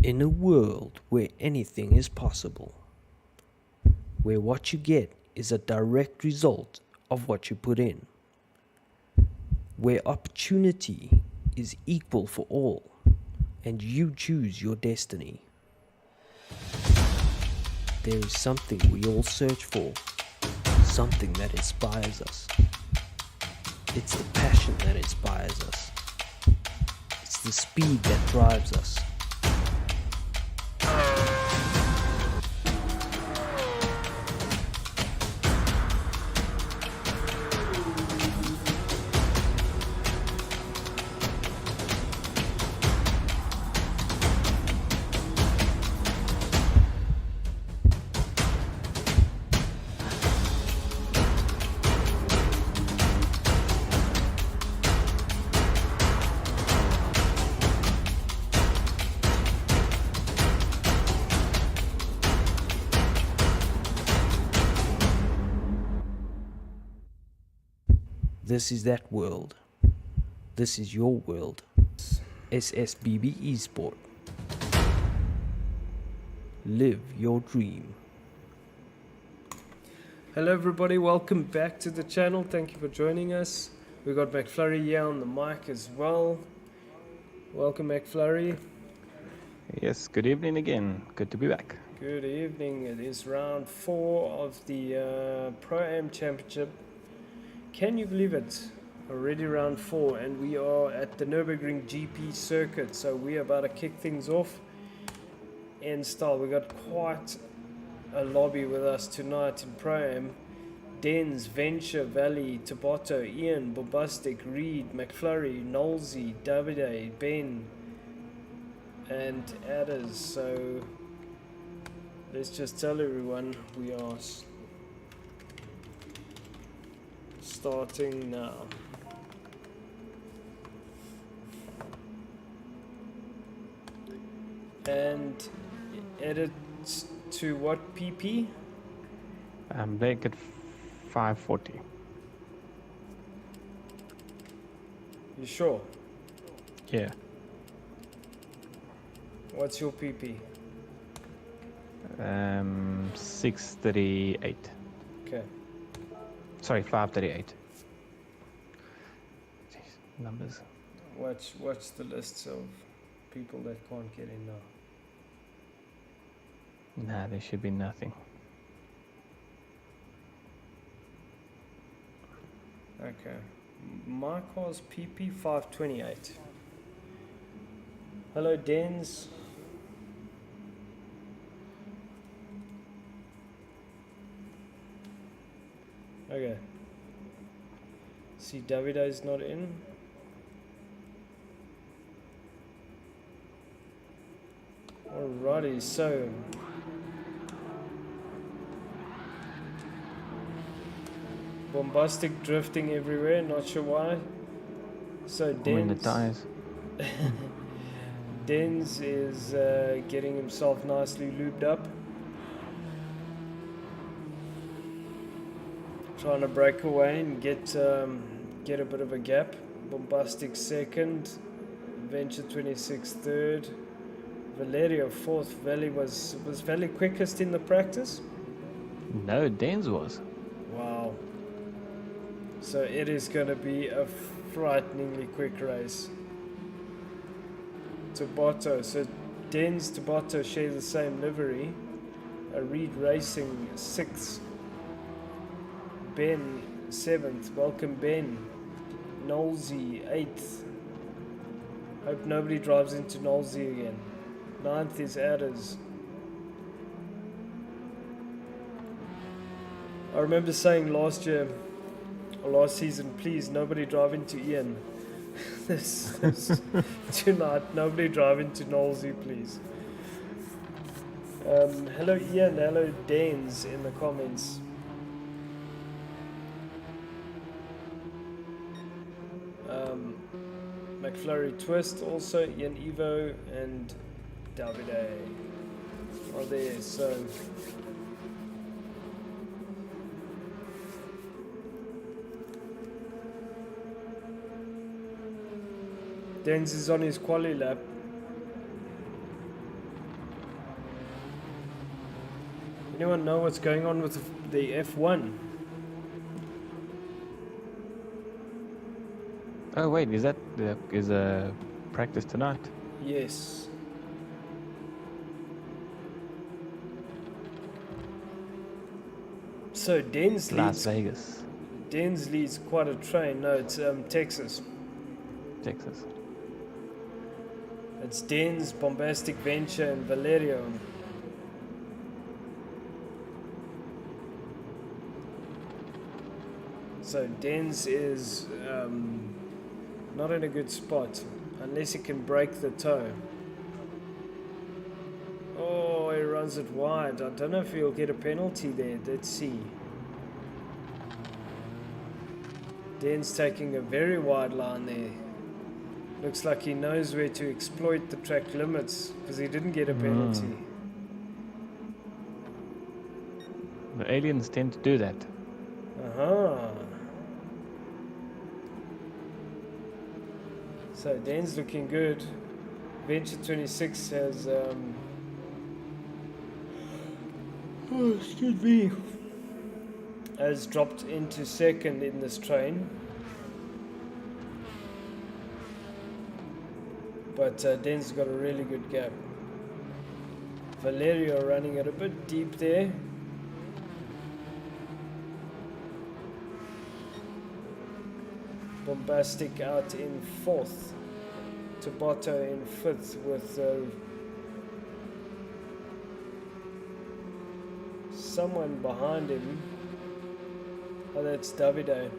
In a world where anything is possible, where what you get is a direct result of what you put in, where opportunity is equal for all and you choose your destiny, there is something we all search for, something that inspires us. It's the passion that inspires us. It's the speed that drives us. This is that world. This is your world. SSBB Esport. Live your dream. Hello everybody, welcome back to the channel. Thank you for joining us. We got McFlurry here on the mic as well. Welcome McFlurry. Yes, good evening again. Good to be back. Good evening. It is round 4 of the Pro-Am Championship. Can you believe it? Already round 4 and we are at the Nurburgring GP circuit. So we are about to kick things off in style. We got quite a lobby with us tonight in Pro-Am. Dens, Venture, Valley, Tabato, Ian, Bombastic, Reed, McFlurry, Nolsey, Davide, Ben and Adders. So let's just tell everyone we are starting now. And edit to what PP? Make it 540. You sure? Yeah. What's your PP? 638. Okay. Sorry, 538. Jeez, numbers. Watch the lists of people that can't get in now. Nah, there should be nothing. Okay. My car's PP 528. Hello Dens. Okay. See Davide is not in. Alrighty, so Bombastic drifting everywhere, not sure why. So When the Dens, tires. Dens is getting himself nicely lubed up. Trying to break away and get a bit of a gap. Bombastic second, Venture 26 third, Valerio fourth. Valley was Valley quickest in the practice? No, Danes was. Wow. So it is going to be a frighteningly quick race. Tabato. So Dens, Tabato share the same livery. Reed Racing 6th. Ben 7th. Welcome Ben. Nolsey 8th. Hope nobody drives into Nolsey again. 9th is Adders. I remember saying last season, please nobody drive into Ian. this tonight, nobody drive into Nolsey, please. Hello Ian, hello Danes in the comments. McFlurry Twist also, Ian Evo and Davide are there, so Dens is on his quali lap. anyone know what's going on with the F1? Oh wait, is a practice tonight? Yes. So Las Vegas, Dens leads quite a train. No, it's Texas. Texas. It's Dens, Bombastic Venture, and Valerio. So Dens is not in a good spot unless he can break the toe. Oh, he runs it wide. I don't know if he'll get a penalty there. Let's see. Dens taking a very wide line there. Looks like he knows where to exploit the track limits because he didn't get a penalty. The aliens tend to do that. Aha. So Dan's looking good. Venture 26 has excuse me, has dropped into second in this train. But Dan's got a really good gap. Valerio running it a bit deep there. Bombastic out in fourth. Tabata in fifth with someone behind him. Oh, that's Davide.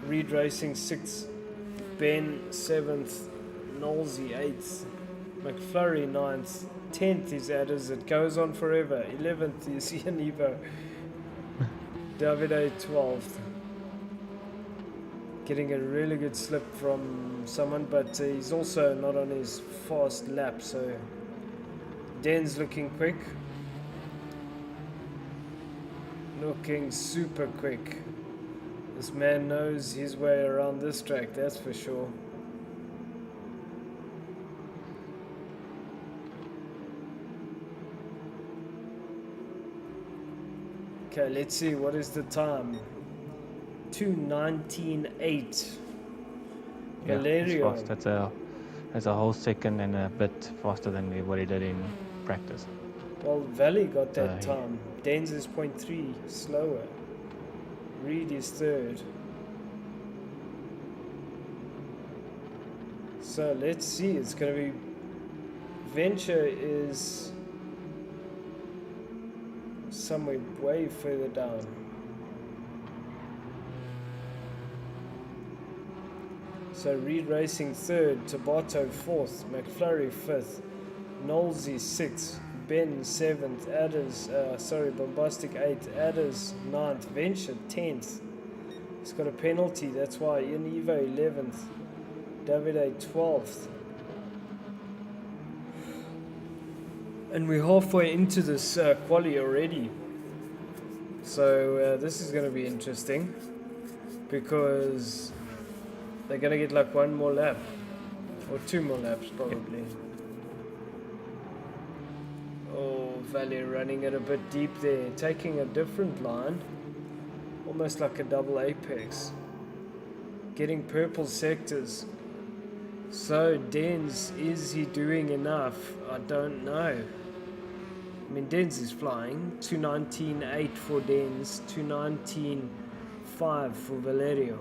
Reed Racing 6th, Ben 7th, Knowlesy 8th, McFlurry 9th, 10th is Adders, it goes on forever, 11th is Ian Evo, Davide 12th. Getting a really good slip from someone, but he's also not on his fast lap, so Dan's looking quick. Looking super quick. This man knows his way around this track, that's for sure. Okay, let's see, what is the time? 2:19.8. Yeah, Valerio. it's fast. That's a whole second and a bit faster than what he did in practice. Well, Valley got that time. Dan's is 0.3 slower. Reed is third. So let's see, it's going to be... Venture is somewhere way further down. So Reed Racing third, Tabata fourth, McFlurry fifth, Knowlesy sixth, Ben 7th, Bombastic 8th, Adders 9th, Venture 10th. He's got a penalty, that's why. Ian Evo 11th, Davide 12th. And we're halfway into this quali already. So this is going to be interesting because they're going to get like one more lap or two more laps probably. Oh, Valley running it a bit deep there, taking a different line, almost like a double apex, getting purple sectors. So Dens, is he doing enough? I don't know. I mean, Dens is flying. 2:19.8 for Dens, 2:19.5 for Valerio.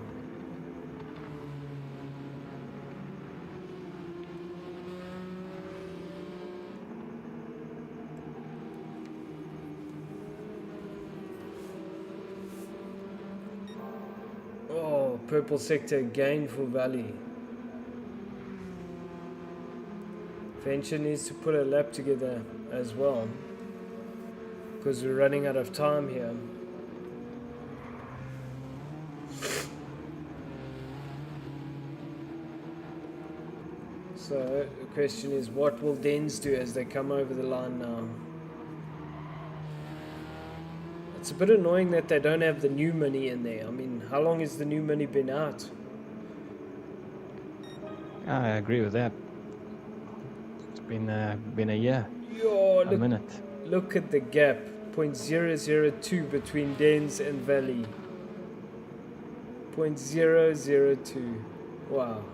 Oh, purple sector again for Valley. Venture needs to put a lap together as well, because we're running out of time here. So the question is, what will Dens do as they come over the line now? It's a bit annoying that they don't have the new Mini in there. I mean, how long has the new Mini been out? I agree with that. been a year, Yo, a minute. look at the gap, 0.002 between Dens and Valley. 0.002. Wow.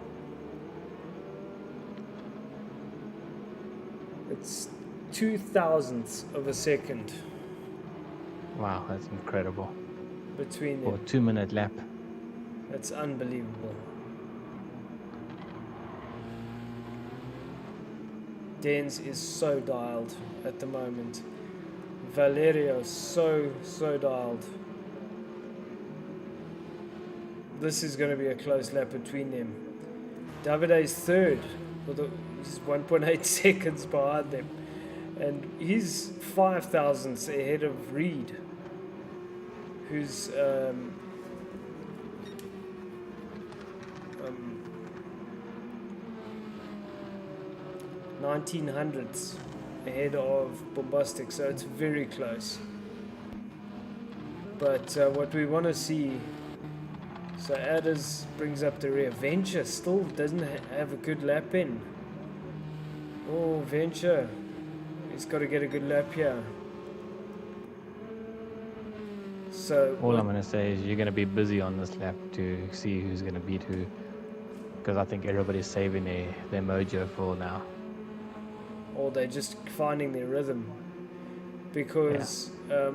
It's 2,000ths of a second Wow, that's incredible. between For a them. 2-minute lap. That's unbelievable. Dens is so dialed at the moment. Valerio so dialed. This is going to be a close lap between them. Davide's third, he's 1.8 seconds behind them, and he's 5,000ths ahead of Reed, who's 1900ths ahead of Bombastic, so it's very close. But what we want to see, so Adders brings up the rear. Venture still doesn't have a good lap in. Oh, Venture, he's got to get a good lap here. So All I'm going to say is you're going to be busy on this lap to see who's going to beat who. Because I think everybody's saving their mojo for now. or they're just finding their rhythm. Because I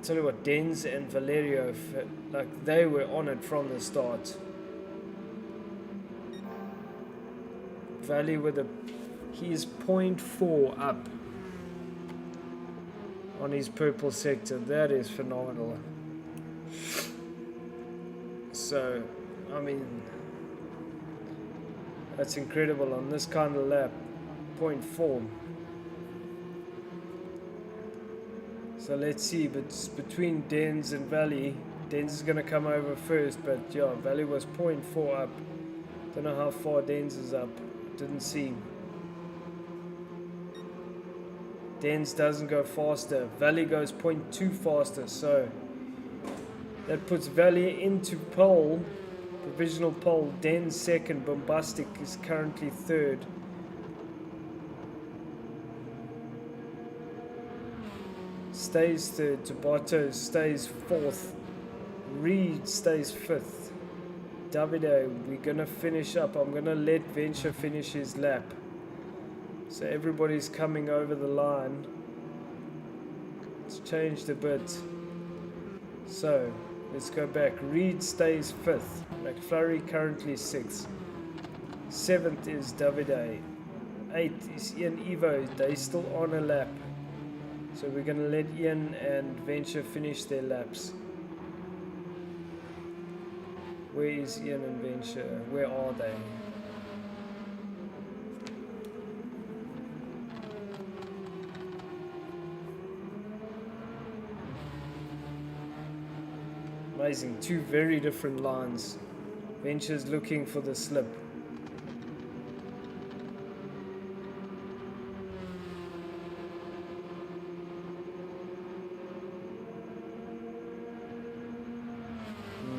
tell you what, Dens and Valerio, like they were on it from the start. Valley with he's 0.4 up on his purple sector. That is phenomenal. So, I mean, that's incredible on this kind of lap. 0.4. So let's see, but between Dens and Valley, Dens is going to come over first, but yeah, Valley was 0.4 up. Don't know how far Dens is up. Didn't see. Dens doesn't go faster. Valley goes 0.2 faster, so that puts Valley into pole, provisional pole. Dens second, Bombastic is currently third. Stays third, Tabata stays fourth, Reed stays fifth. Davide, we're gonna finish up. I'm gonna let Venture finish his lap. So everybody's coming over the line. It's changed a bit. So let's go back. Reed stays fifth. McFlurry currently sixth. Seventh is Davide. Eighth is Ian Evo. They still on a lap. So we're going to let Ian and Venture finish their laps. Where is Ian and Venture? Where are they? Amazing, two very different lines. Venture's looking for the slip.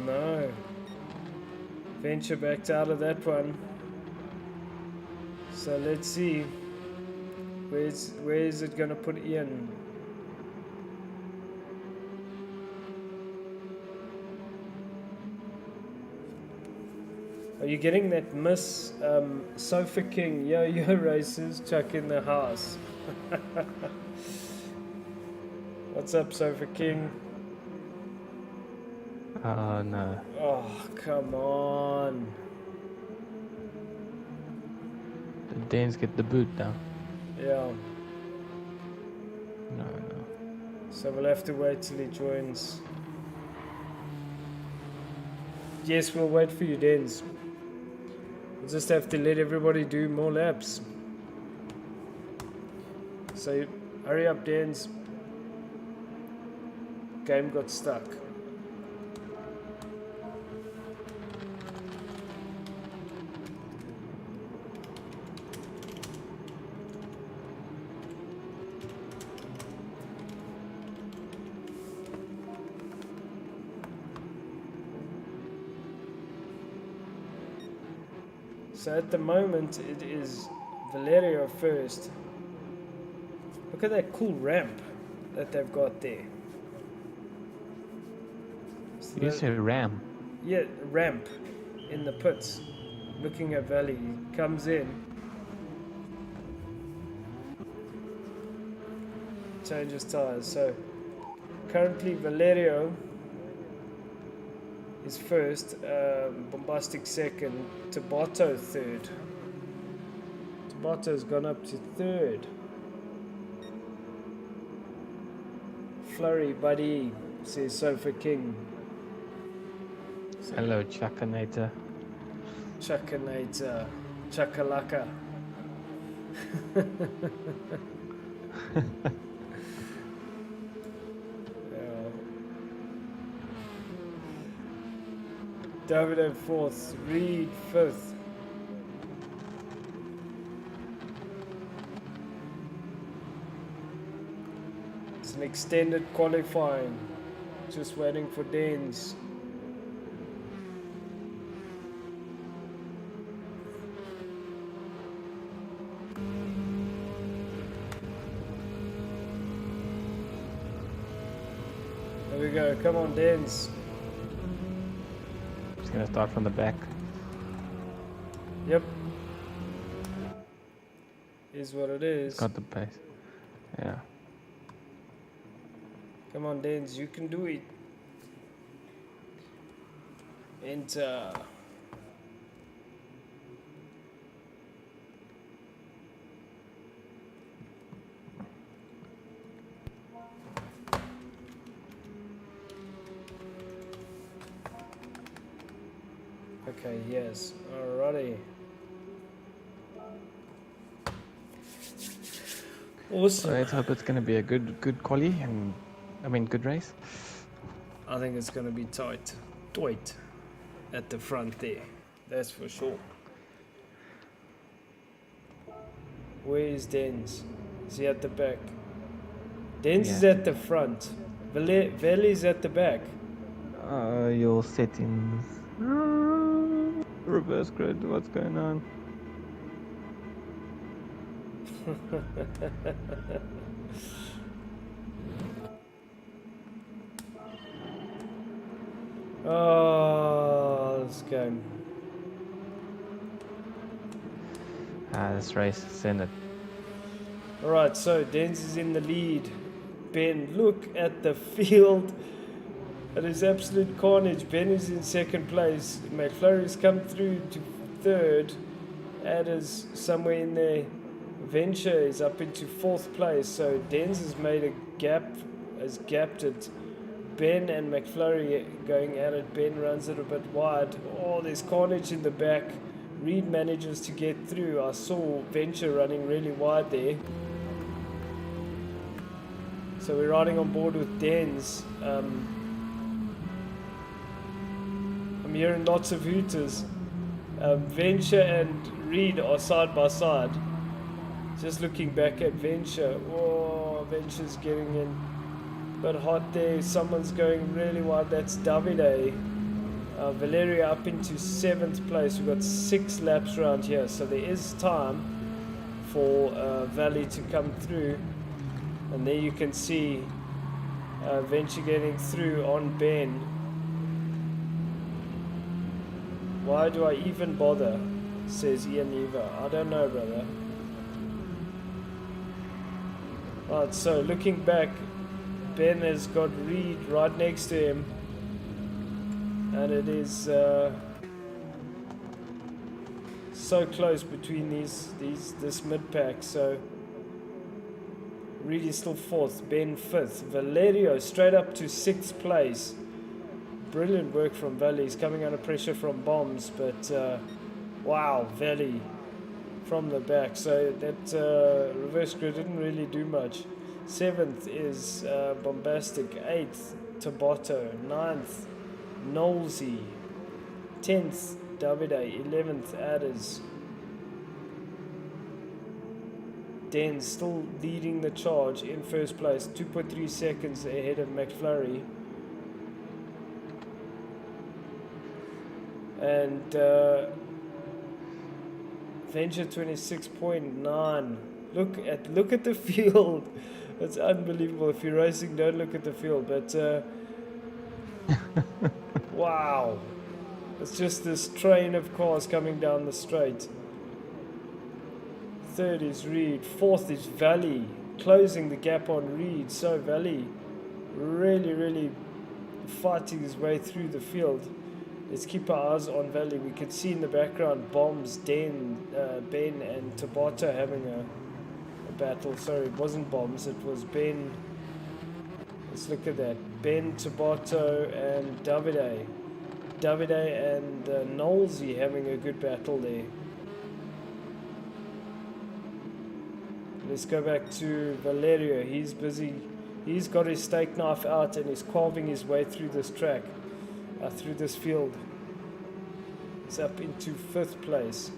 No. Venture backed out of that one. So let's see. Where is it going to put Ian? Are you getting that Miss Sofa King yo-yo races Chuck in the house? What's up, Sofa King? Oh, no. Oh, come on. The Danes get the boot now. Yeah. No. So we'll have to wait till he joins. Yes, we'll wait for you, Dens. We'll just have to let everybody do more laps. So hurry up, Dens. Game got stuck. So at the moment it is Valerio first. Look at that cool ramp that they've got there. So You say ram. yeah, ramp in the pits. Looking at Valley, he comes in, changes tires. So currently Valerio is first, Bombastic second, Tabotto third. Tabotto's gone up to third. Flurry, buddy, says Sofa King. Hello, Chuckinator. Chuckinator, Chakalaka. David fourth, Reed fifth. It's an extended qualifying. Just waiting for Danes. There we go. Come on, Danes. Just gonna start from the back. Yep. Is what it is. Got the pace. Yeah. Come on, Danes. You can do it. Enter. Okay, yes. Alrighty. Awesome. Let's hope it's gonna be a good quali and good race. I think it's going to be tight. Tight at the front there. That's for sure. Where is Dens? Is he at the back? Dens is at the front. Valley's at the back. Your settings. Reverse grid, what's going on? Oh, this game. This race, send it. Alright, so Dens is in the lead. Ben, look at the field. It is absolute carnage. Ben is in second place. McFlurry's come through to third. Adder's somewhere in there. Venture is up into fourth place. So Dens has made a gap, has gapped it. Ben and McFlurry going at it. Ben runs it a bit wide. Oh, there's carnage in the back. Reed manages to get through. I saw Venture running really wide there. So we're riding on board with Dens. I'm hearing lots of hooters. Venture and Reed are side by side. Just looking back at Venture. Oh, Venture's getting in. But hot there, someone's going really wide. That's Davide. Valeria up into 7th place. We've got 6 laps around here, so there is time for Valley to come through. And there you can see Venture getting through on Ben. Why do I even bother? Says Ian Eva. I don't know, brother. Right, so looking back, Ben has got Reed right next to him, and it is so close between this mid pack. So Reed is still 4th, Ben 5th, Valerio straight up to 6th place. Brilliant work from Valley. He's coming under pressure from bombs, but wow, Valley from the back. So that reverse grid didn't really do much. 7th is Bombastic, 8th Tabotto, 9th Knowlesy, 10th Davide, 11th Adders. Den still leading the charge in first place, 2.3 seconds ahead of McFlurry. And Venture 26.9. Look at the field. It's unbelievable. If you're racing, don't look at the field. But wow, it's just this train of cars coming down the straight. Third is Reed. Fourth is Valley, closing the gap on Reed. So Valley really fighting his way through the field. Let's keep our eyes on Valley. We can see in the background Bombs, Ben and Tabata having a battle. Sorry, it wasn't Bombs, it was Ben. Let's look at that. Ben, Tabato and Davide. Davide and Knowlesy having a good battle there. Let's go back to Valerio. He's busy. He's got his steak knife out and he's carving his way through this track, through this field. He's up into 5th place.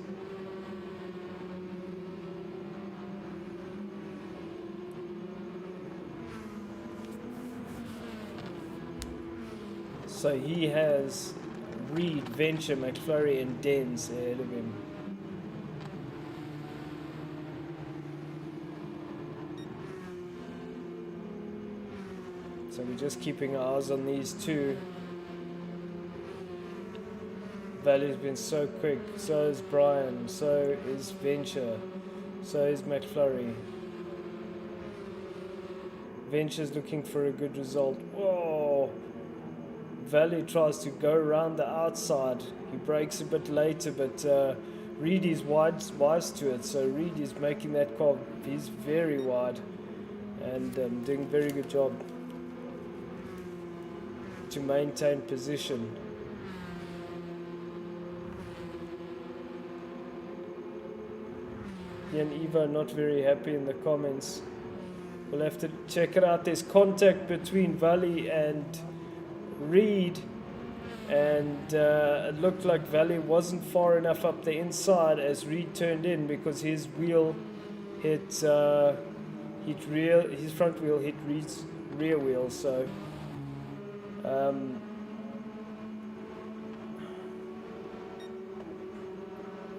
So he has Reed, Venture, McFlurry and Dens ahead of him. So we're just keeping our eyes on these two. Valley's been so quick, so is Brian, so is Venture, so is McFlurry. Venture's looking for a good result. Whoa! Valley tries to go around the outside. He breaks a bit later, but Reed is wise to it. So Reed is making that car. He's very wide and doing a very good job to maintain position. Ian Evo not very happy in the comments. We'll have to check it out. There's contact between Valley and Reed, and it looked like Valley wasn't far enough up the inside as Reed turned in because his wheel hit his front wheel hit Reed's rear wheel. So I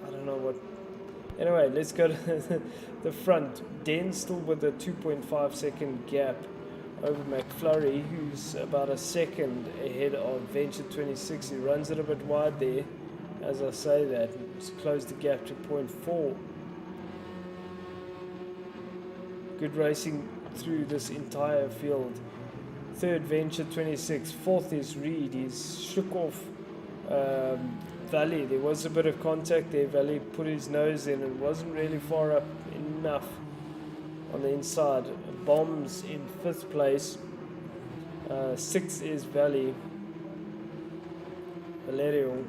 don't know what. Anyway, let's go to the front. Den still with a 2.5 second gap over McFlurry, who's about a second ahead of Venture 26. He runs it a bit wide there. As I say that, it's closed the gap to 0.4. Good racing through this entire field. Third, Venture 26. Fourth is Reed. He's shook off Valley. There was a bit of contact there. Valley put his nose in and wasn't really far up enough on the inside. Bombs in 5th place. 6th is Valley. Valerio.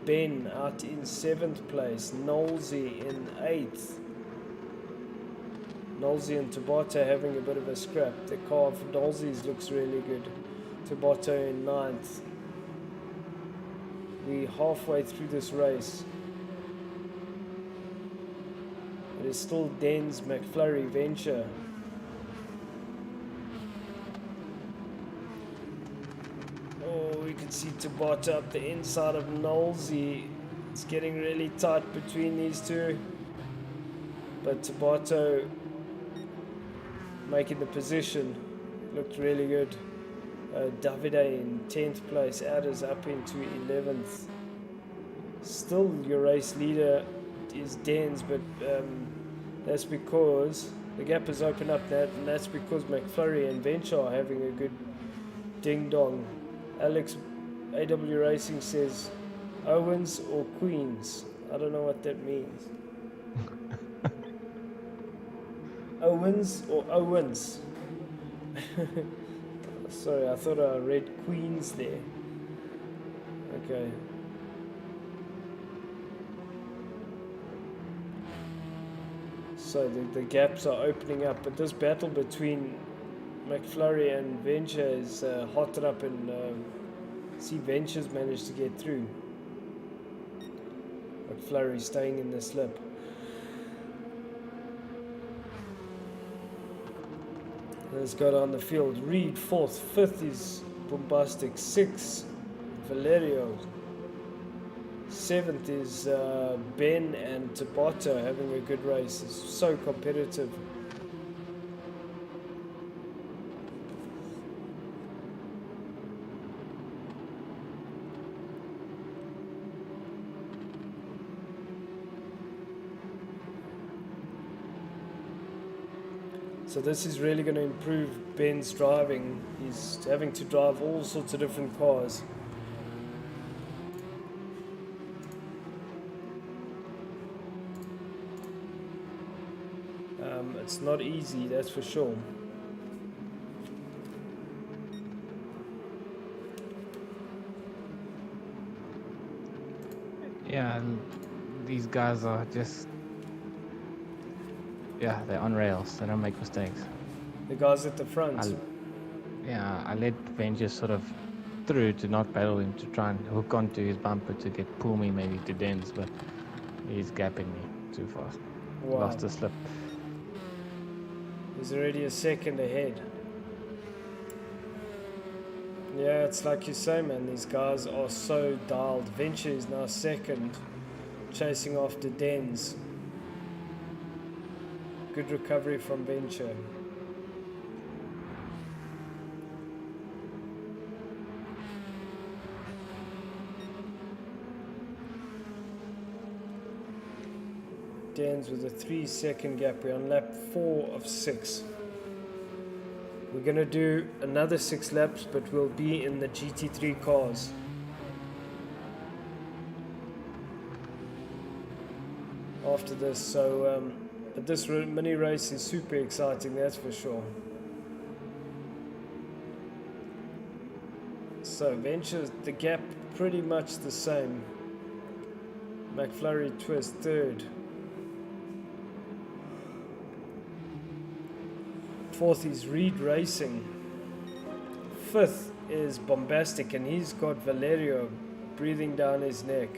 Ben out in 7th place. Knowlesy in 8th. Knowlesy and Tabata having a bit of a scrap. The car for Knowlesy's looks really good. Tabata in 9th. We're halfway through this race. It is still Dens, McFlurry, Venture. Oh, we can see Tabata up the inside of Knowlesy. It's getting really tight between these two. But Tabata making the position. Looked really good. Davide in 10th place. Adders up into 11th. Still your race leader is Dens, but that's because the gap has opened up, and that's because McFlurry and Venture are having a good ding-dong. Alex AW Racing says Owens or Queens. I don't know what that means. Owens or Owens? Sorry, I thought I read Queens there. Okay. So the gaps are opening up, but this battle between McFlurry and Venture is hotted up, and see Venture's managed to get through. McFlurry staying in the slip. Let's go down the field. Reed 4th, 5th is Bombastic, 6th Valerio, 7th is Ben and Tabata having a good race. It's so competitive. So this is really going to improve Ben's driving. He's having to drive all sorts of different cars. It's not easy, that's for sure. Yeah, and these guys are just, yeah, they're on rails. They don't make mistakes. The guys at the front. I let Ben just sort of through to not battle him, to try and hook onto his bumper to pull me maybe to dens, but he's gapping me too fast. Wow. Lost a slip. He's already a second ahead. Yeah, it's like you say, man, these guys are so dialed. Venture is now second, chasing after Dens. Good recovery from Venture. Dens with a 3-second gap. We're on lap 4 of 6. We're going to do another 6 laps, but we'll be in the GT3 cars. After this, so but this mini race is super exciting, that's for sure. So Venture, the gap pretty much the same. McFlurry Twist third. Fourth is Reed Racing. Fifth is Bombastic, and he's got Valerio breathing down his neck.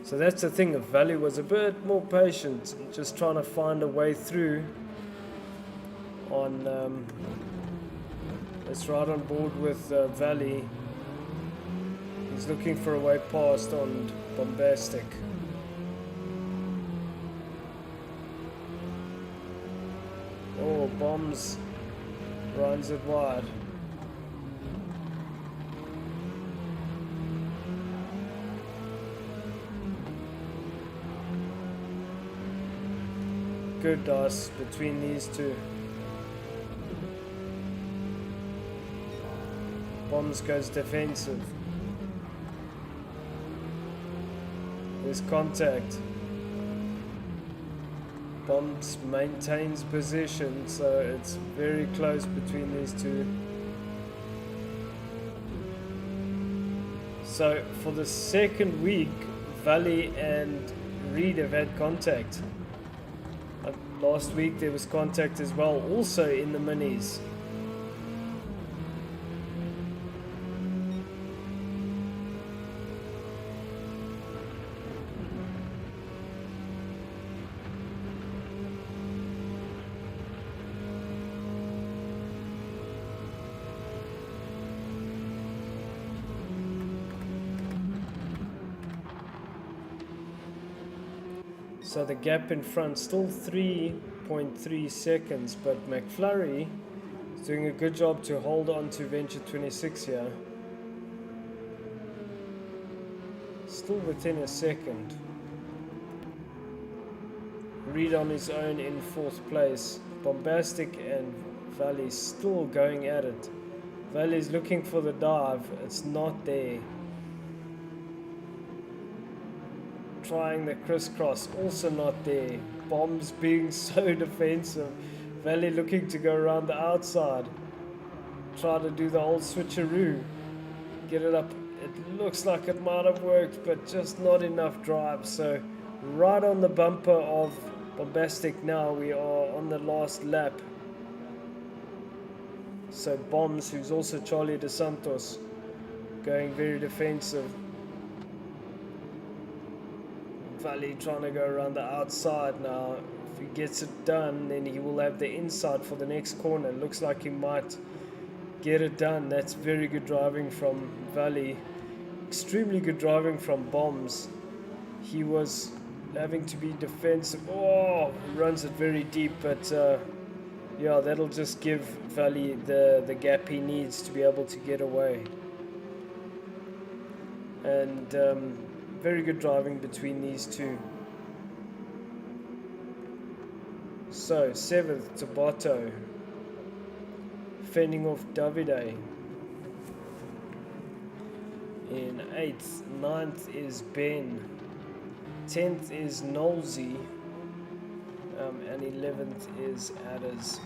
So that's the thing, if Valley was a bit more patient, just trying to find a way through on, let's ride on board with Valley. He's looking for a way past on Bombastic. Oh, Bombs runs it wide. Good dice between these two. Bombs goes defensive. There's contact. Bombs maintains position, so it's very close between these two. So for the second week, Valley and Reed have had contact. Last week there was contact as well, also in the minis. So the gap in front still 3.3 seconds, but McFlurry is doing a good job to hold on to Venture 26 here. Still within a second. Reed on his own in 4th place. Bombastic and Valley still going at it. Valley's looking for the dive, it's not there. Trying the crisscross, also not there. Bombs being so defensive. Valley looking to go around the outside. Try to do the old switcheroo. Get it up. It looks like it might have worked, but just not enough drive. So right on the bumper of Bombastic now. We are on the last lap. So Bombs, who's also Charlie De Santos, going very defensive. Valley trying to go around the outside now. If he gets it done, then he will have the inside for the next corner. Looks like he might get it done. That's very good driving from Valley. extremely good driving from bombs. He was having to be defensive. Oh, runs it very deep, but yeah, that'll just give Valley the gap he needs to be able to get away. And very good driving between these two. So 7th, Tabotto, fending off Davide. In 8th, 9th is Ben. 10th is Nolsey. And 11th is Adders.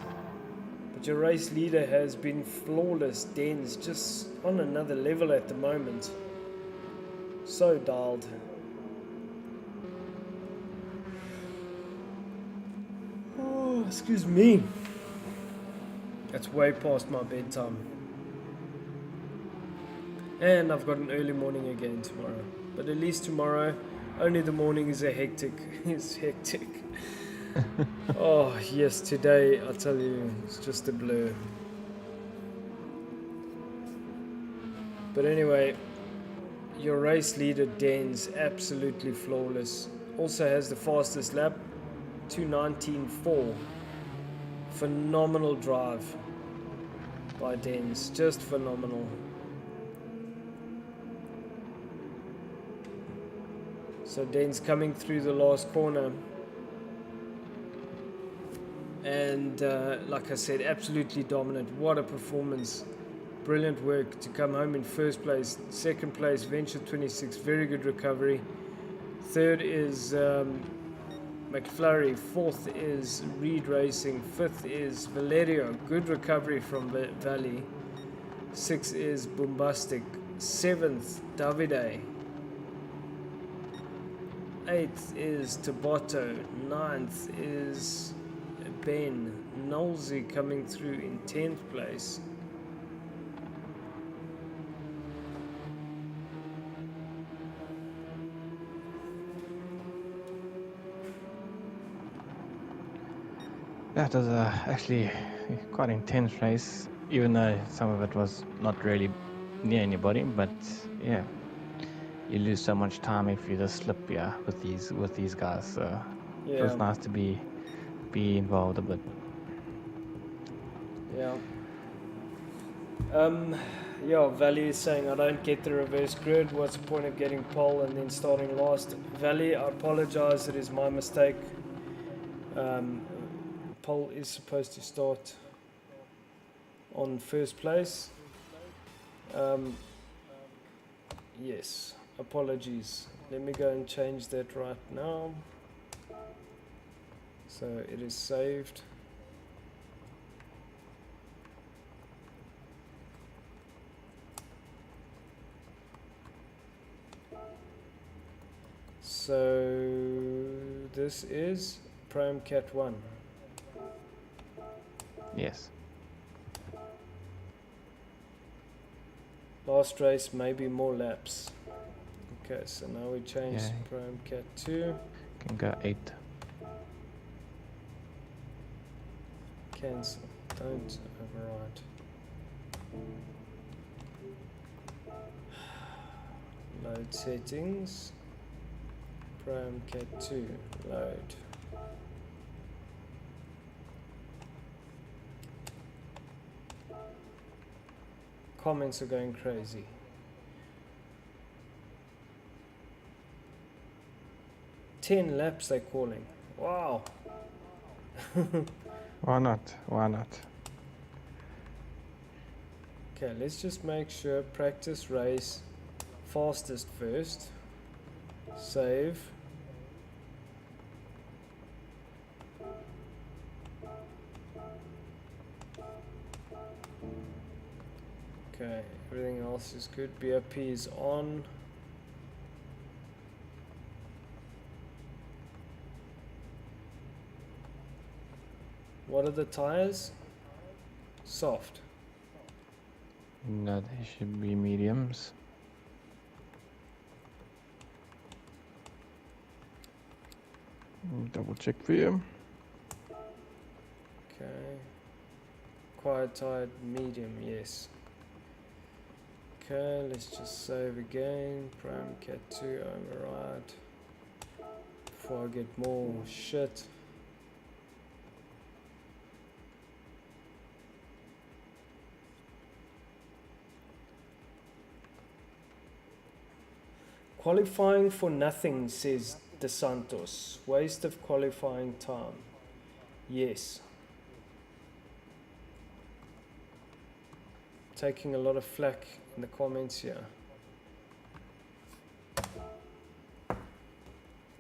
But your race leader has been flawless. Den's just on another level at the moment. So dialed. Oh, excuse me. That's way past my bedtime. And I've got an early morning again tomorrow. But at least tomorrow, only the morning is hectic. It's hectic. Oh, yes, today, I'll tell you, it's just a blur. But anyway, your race leader, Den's absolutely flawless. Also has the fastest lap, 2:19.4. Phenomenal drive by Den's, just phenomenal. So Den's coming through the last corner. And like I said, absolutely dominant. What a performance. Brilliant work to come home in first place. Second place, Venture 26, very good recovery. Third is McFlurry. Fourth is Reed Racing. Fifth is Valerio, good recovery from Valley. Sixth is Bombastic. Seventh, Davide. Eighth is Tabotto. Ninth is Ben. Nolsey coming through in 10th place. That was actually quite intense race, even though some of it was not really near anybody. But yeah, you lose so much time if you just slip with these guys. So it was nice to be involved a bit. Yeah. Yeah, Valley is saying, I don't get the reverse grid. What's the point of getting pole and then starting last? Valley, I apologize. It is my mistake. Pole is supposed to start on first place. Yes, apologies. Let me go and change that right now. So it is saved. So this is Prime Cat 1. Yes. Last race, maybe more laps. Okay, so now we change to Prime Cat 2. Can go 8. Cancel. Don't override. Load settings. Prime Cat 2. Load. Comments are going crazy. Ten laps they're calling. Wow. Why not? Why not? Okay, let's just make sure practice race fastest first. Save. Okay, everything else is good. BRP is on. What are the tires? Soft. No, they should be mediums. Double check for you. Okay. Quiet tire, medium, yes. Okay, let's just save again. Prime Cat 2 override. Before I get more shit. Qualifying for nothing, says De Santos. Waste of qualifying time. Yes. Taking a lot of flack in the comments here.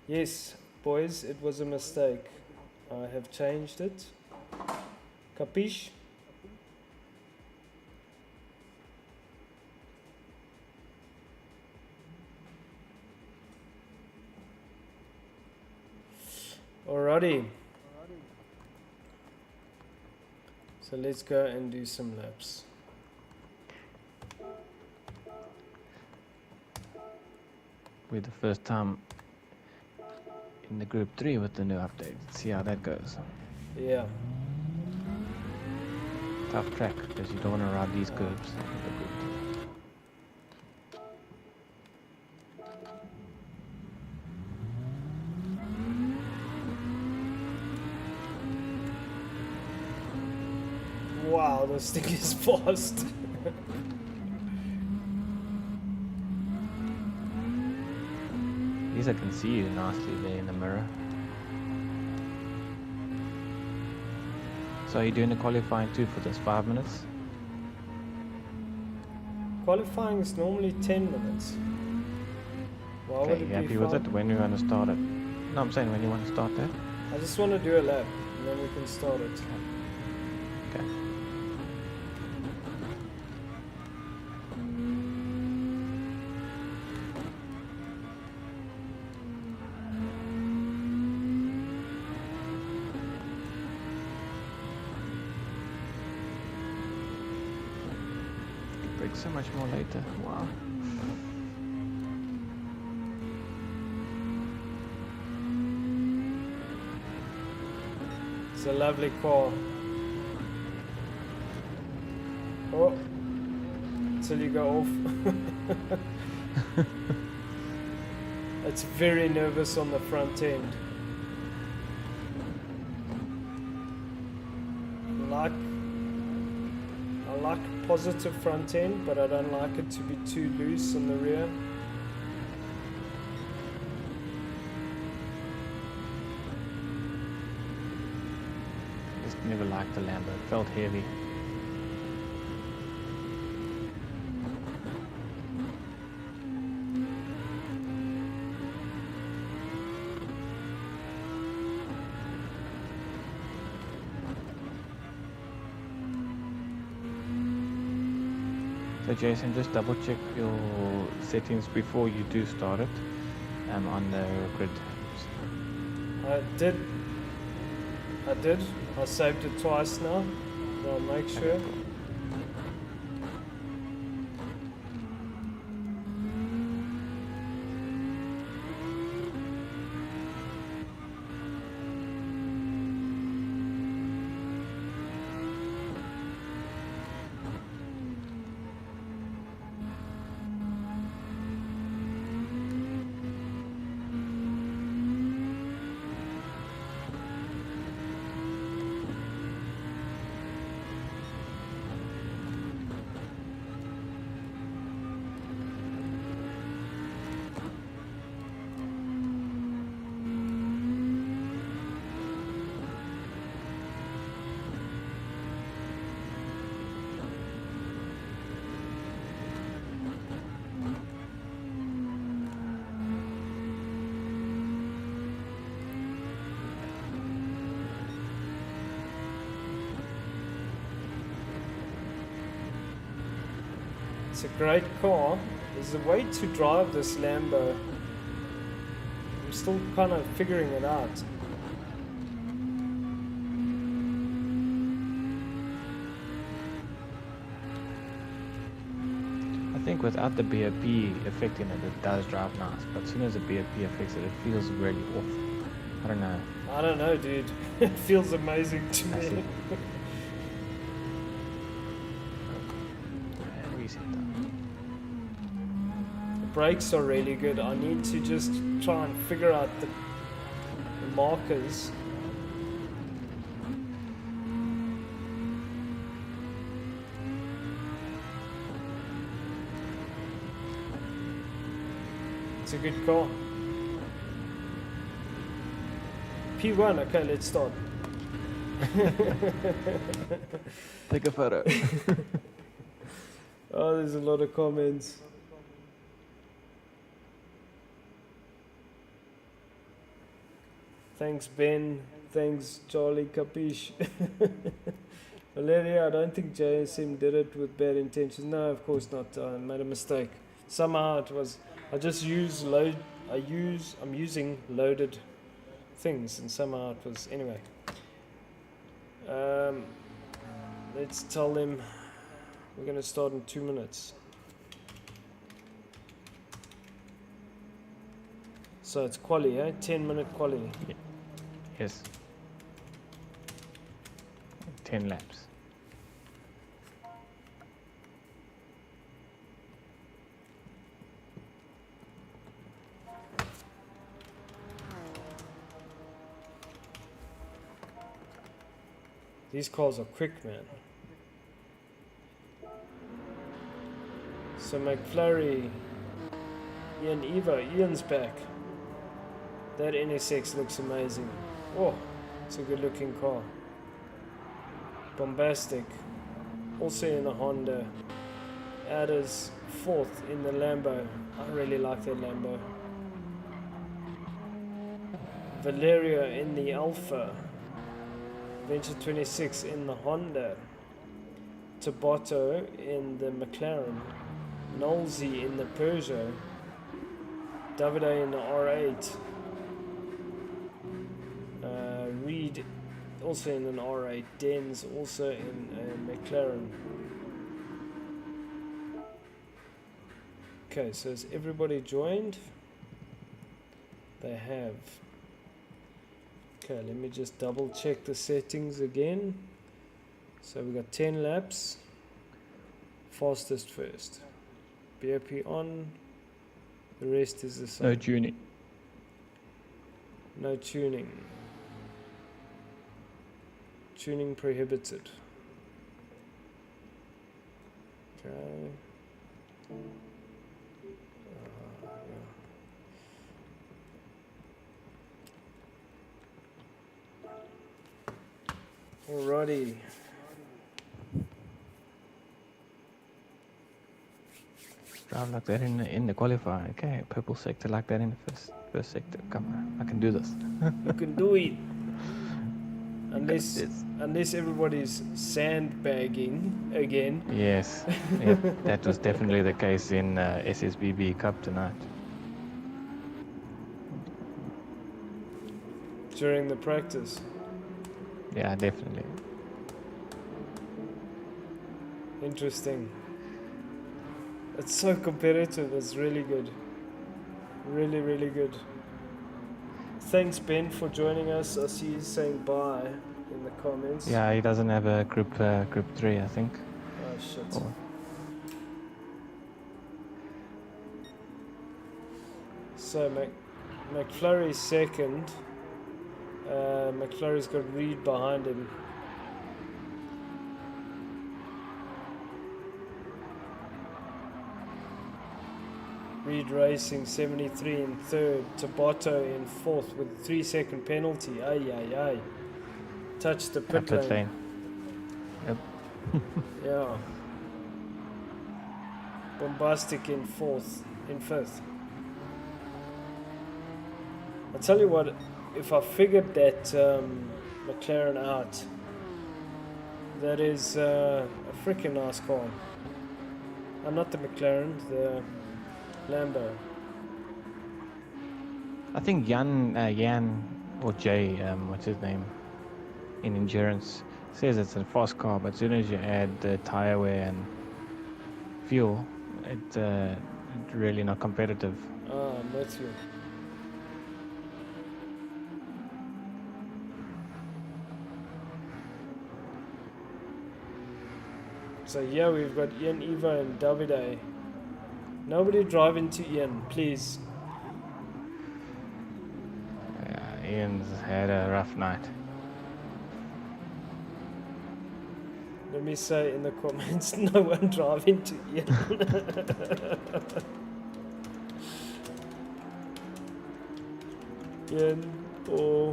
Yes, boys, it was a mistake. I have changed it. Capiche? Alrighty. So let's go and do some laps. We're the first time in the Group 3 with the new update. Let's see how that goes. Yeah. Tough track because you don't want to ride these curves. Wow, this thing is fast. At least I can see you nicely there in the mirror. So are you doing the qualifying too for this 5 minutes? Qualifying is normally 10 minutes. Why would Okay, it you be happy with 5? it? When you want to start it? No, I'm saying when you want to start that. I just want to do a lap and then we can start it. Okay. Break so much more later. Wow. It's a lovely car. Oh, until you go off. It's very nervous on the front end. I like positive front end, but I don't like it to be too loose on the rear. Just never liked the Lambo. It felt heavy. So Jason, just double check your settings before you do start it on the grid. I did. I saved it twice now, so I'll make sure. It's a great car. There's a way to drive this Lambo. I'm still kind of figuring it out. I think without the BOP affecting it, it does drive nice. But as soon as the BOP affects it, it feels really off. I don't know. I don't know, dude. It feels amazing to I see. me. Reset that. brakes are really good. I need to just try and figure out the markers. It's a good car. P1, okay, let's start. Take a photo. Oh, there's a lot of comments. Thanks, Ben. Thanks, Charlie Capiche. Valeria, I don't think JSM did it with bad intentions. No, of course not. I made a mistake. Somehow it was. I just use load. I'm using loaded things, and somehow it was. Anyway. Let's tell them we're going to start in 2 minutes. So it's quali, eh? 10-minute quali. Yes. 10 laps. These cars are quick, man. So McFlurry, Ian Eva, Ian's back. That NSX looks amazing. Oh, it's a good looking car. Bombastic. Also in the Honda. Adders 4th in the Lambo. I really like that Lambo. Valeria in the Alpha. Venture 26 in the Honda. Tabotto in the McLaren. Nolsey in the Peugeot. Davide in the R8. Reed also in an R8. Denz also in a McLaren. Okay, so has everybody joined? They have. Okay, let me just double check the settings again. So we got 10 laps. Fastest first. BOP on. The rest is the same. No tuning. No tuning. Tuning prohibited. Okay. Alrighty. Drive like that in the qualifier. Okay, purple sector like that in the first sector. Come on, I can do this. You can do it. Unless everybody's sandbagging again. Yes, yep, that was definitely the case in SSBB Cup tonight. During the practice. Yeah, definitely. Interesting. It's so competitive. It's really good. Really, really good. Thanks, Ben, for joining us. I see you saying bye in the comments. Yeah, he doesn't have a group 3, I think. Oh, shit. Or, So, McFlurry's second. McFlurry's got Reed behind him. Reed Racing 73 in third. Tabotto in fourth with a 3-second penalty. Ay. Touched the pit lane. Yep. Yeah. Bombastic in fifth. I'll tell you what, if I figured that McLaren out, that is a freaking nice car. Not the McLaren, the Lambo. I think Jan or Jay, what's his name, in endurance, says it's a fast car, but as soon as you add the tire wear and fuel, it's really not competitive. I'm with you. So yeah, we've got Ian, Eva and Davide Nobody drive into Ian, please. Yeah, Ian's had a rough night. Let me say in the comments, no one drive into Ian. Ian, or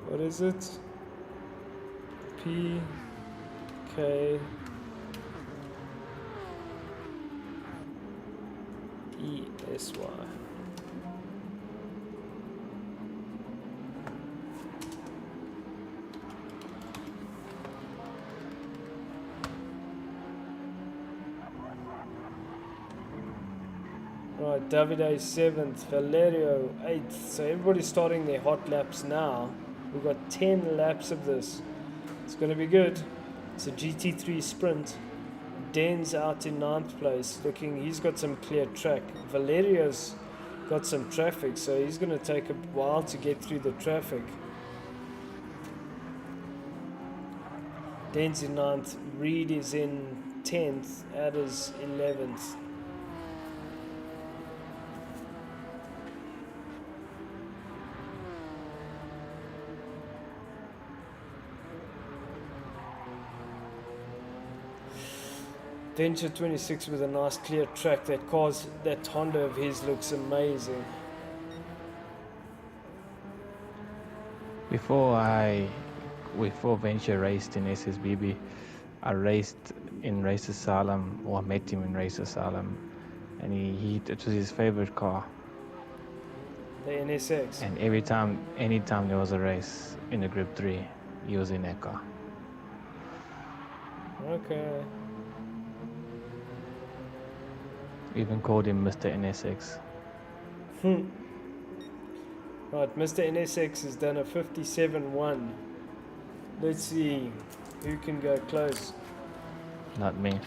what is it? P K E S Y. Right, Davide 7th, Valerio 8th. So everybody's starting their hot laps now. We've got 10 laps of this. It's going to be good. It's a GT3 sprint. Den's out in 9th place. He's got some clear track. Valerio's got some traffic, so he's going to take a while to get through the traffic. Den's in 9th. Reed is in 10th. Adder's 11th. Venture 26 with a nice clear track. That Honda of his looks amazing. Before Venture raced in SSBB, I raced in Race Asylum, or I met him in Race Asylum, and it was his favorite car. The NSX. And anytime there was a race in the Group 3, he was in that car. Okay. Even called him Mr. NSX. Right, Mr. NSX has done a 57.1. Let's see who can go close. Not me.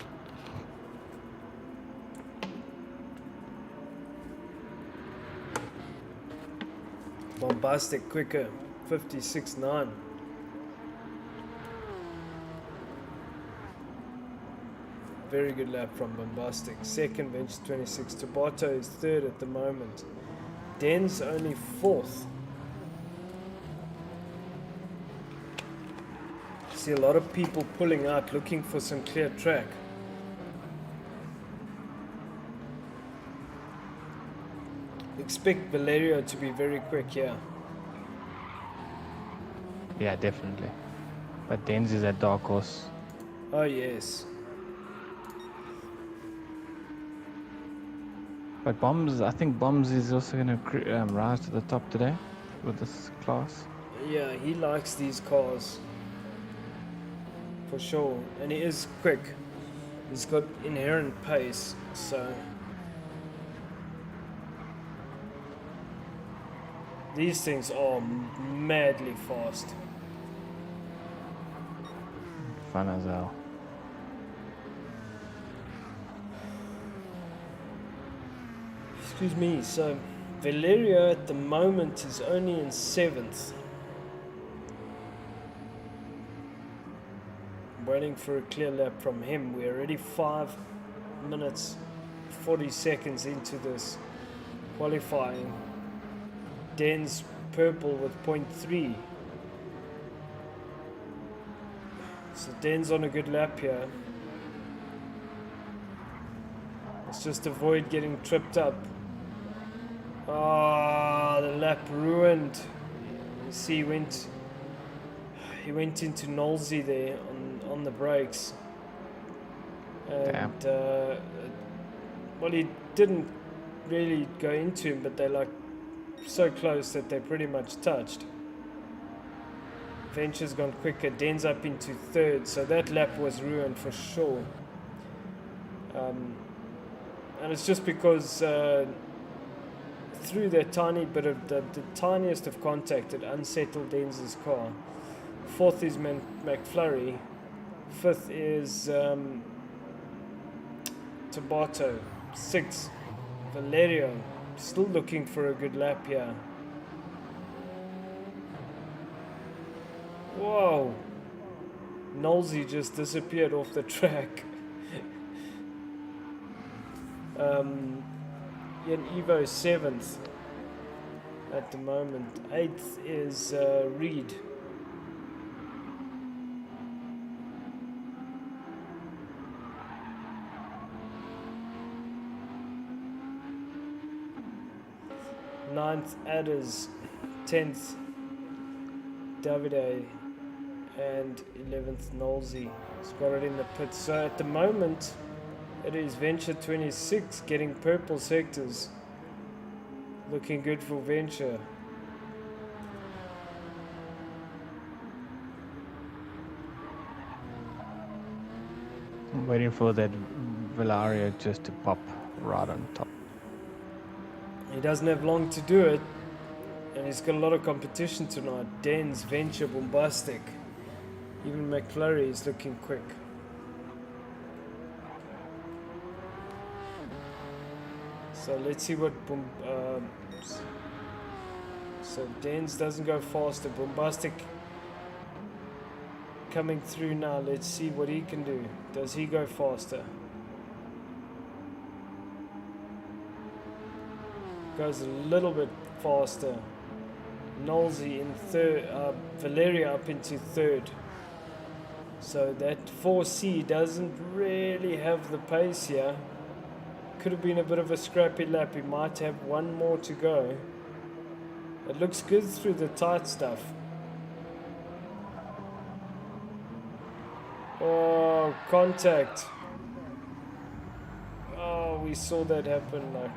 Bombastic quicker, 56.9. Very good lap from Bombastic. Second, Venture 26. Tabata is third at the moment. Den's only fourth. See a lot of people pulling out looking for some clear track. Expect Valerio to be very quick here. Yeah, definitely. But Denz is a dark horse. Oh yes. But I think Bombs is also going to rise to the top today with this class. Yeah, he likes these cars. For sure. And he is quick. He's got inherent pace, so... These things are madly fast. Fun as hell. Excuse me, so Valerio at the moment is only in 7th. I'm waiting for a clear lap from him. We're already 5 minutes 40 seconds into this qualifying. Den's purple with 0.3. So Den's on a good lap here. Let's just avoid getting tripped up. Ah, the lap ruined. You see, he went into Nolsey there on the brakes. And well, he didn't really go into him, but they're like so close that they pretty much touched. Venture's gone quicker. Den's up into 3rd, so that lap was ruined for sure. And it's just because through that tiny bit of the tiniest of contact, it unsettled Denz's car. 4th is McFlurry. 5th is Tabato. 6th, Valerio. Still looking for a good lap here. Whoa! Nolsey just disappeared off the track. Ian Evo 7th at the moment. 8th is Reed. Ninth Adders, 10th Davide, and 11th Nolsey. He's got it in the pit. So at the moment, it is Venture 26 getting purple sectors. Looking good for Venture. I'm waiting for that Valaria just to pop right on top. He doesn't have long to do it, and he's got a lot of competition tonight. Dens, Venture, Bombastic. Even McFlurry is looking quick. So let's see what so Dens doesn't go faster. Bombastic coming through now. Let's see what he can do. Does he go faster? Goes a little bit faster. Nolsey in third, Valeria up into third. So that 4C doesn't really have the pace here. Could have been a bit of a scrappy lap. He might have one more to go. It looks good through the tight stuff. Oh, contact. Oh, we saw that happen. Like,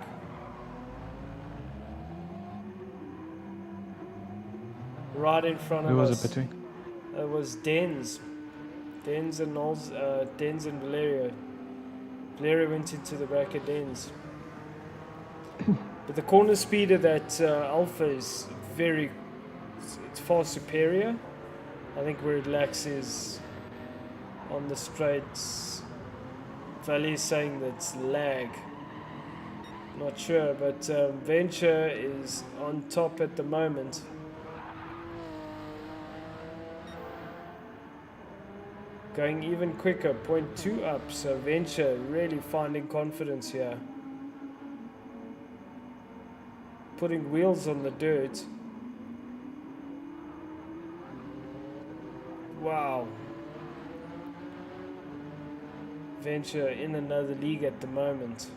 right in front of us. Who was it between? It was Dens. Dens and Knowles, Dens and Valerio. Valerio went into the back of Dens. But the corner speed of that Alpha is it's far superior. I think where it lacks is on the straights. Valley is saying that's lag. Not sure, but Venture is on top at the moment. Going even quicker, 0.2 up, so Venture really finding confidence here. Putting wheels on the dirt. Wow. Venture in another league at the moment.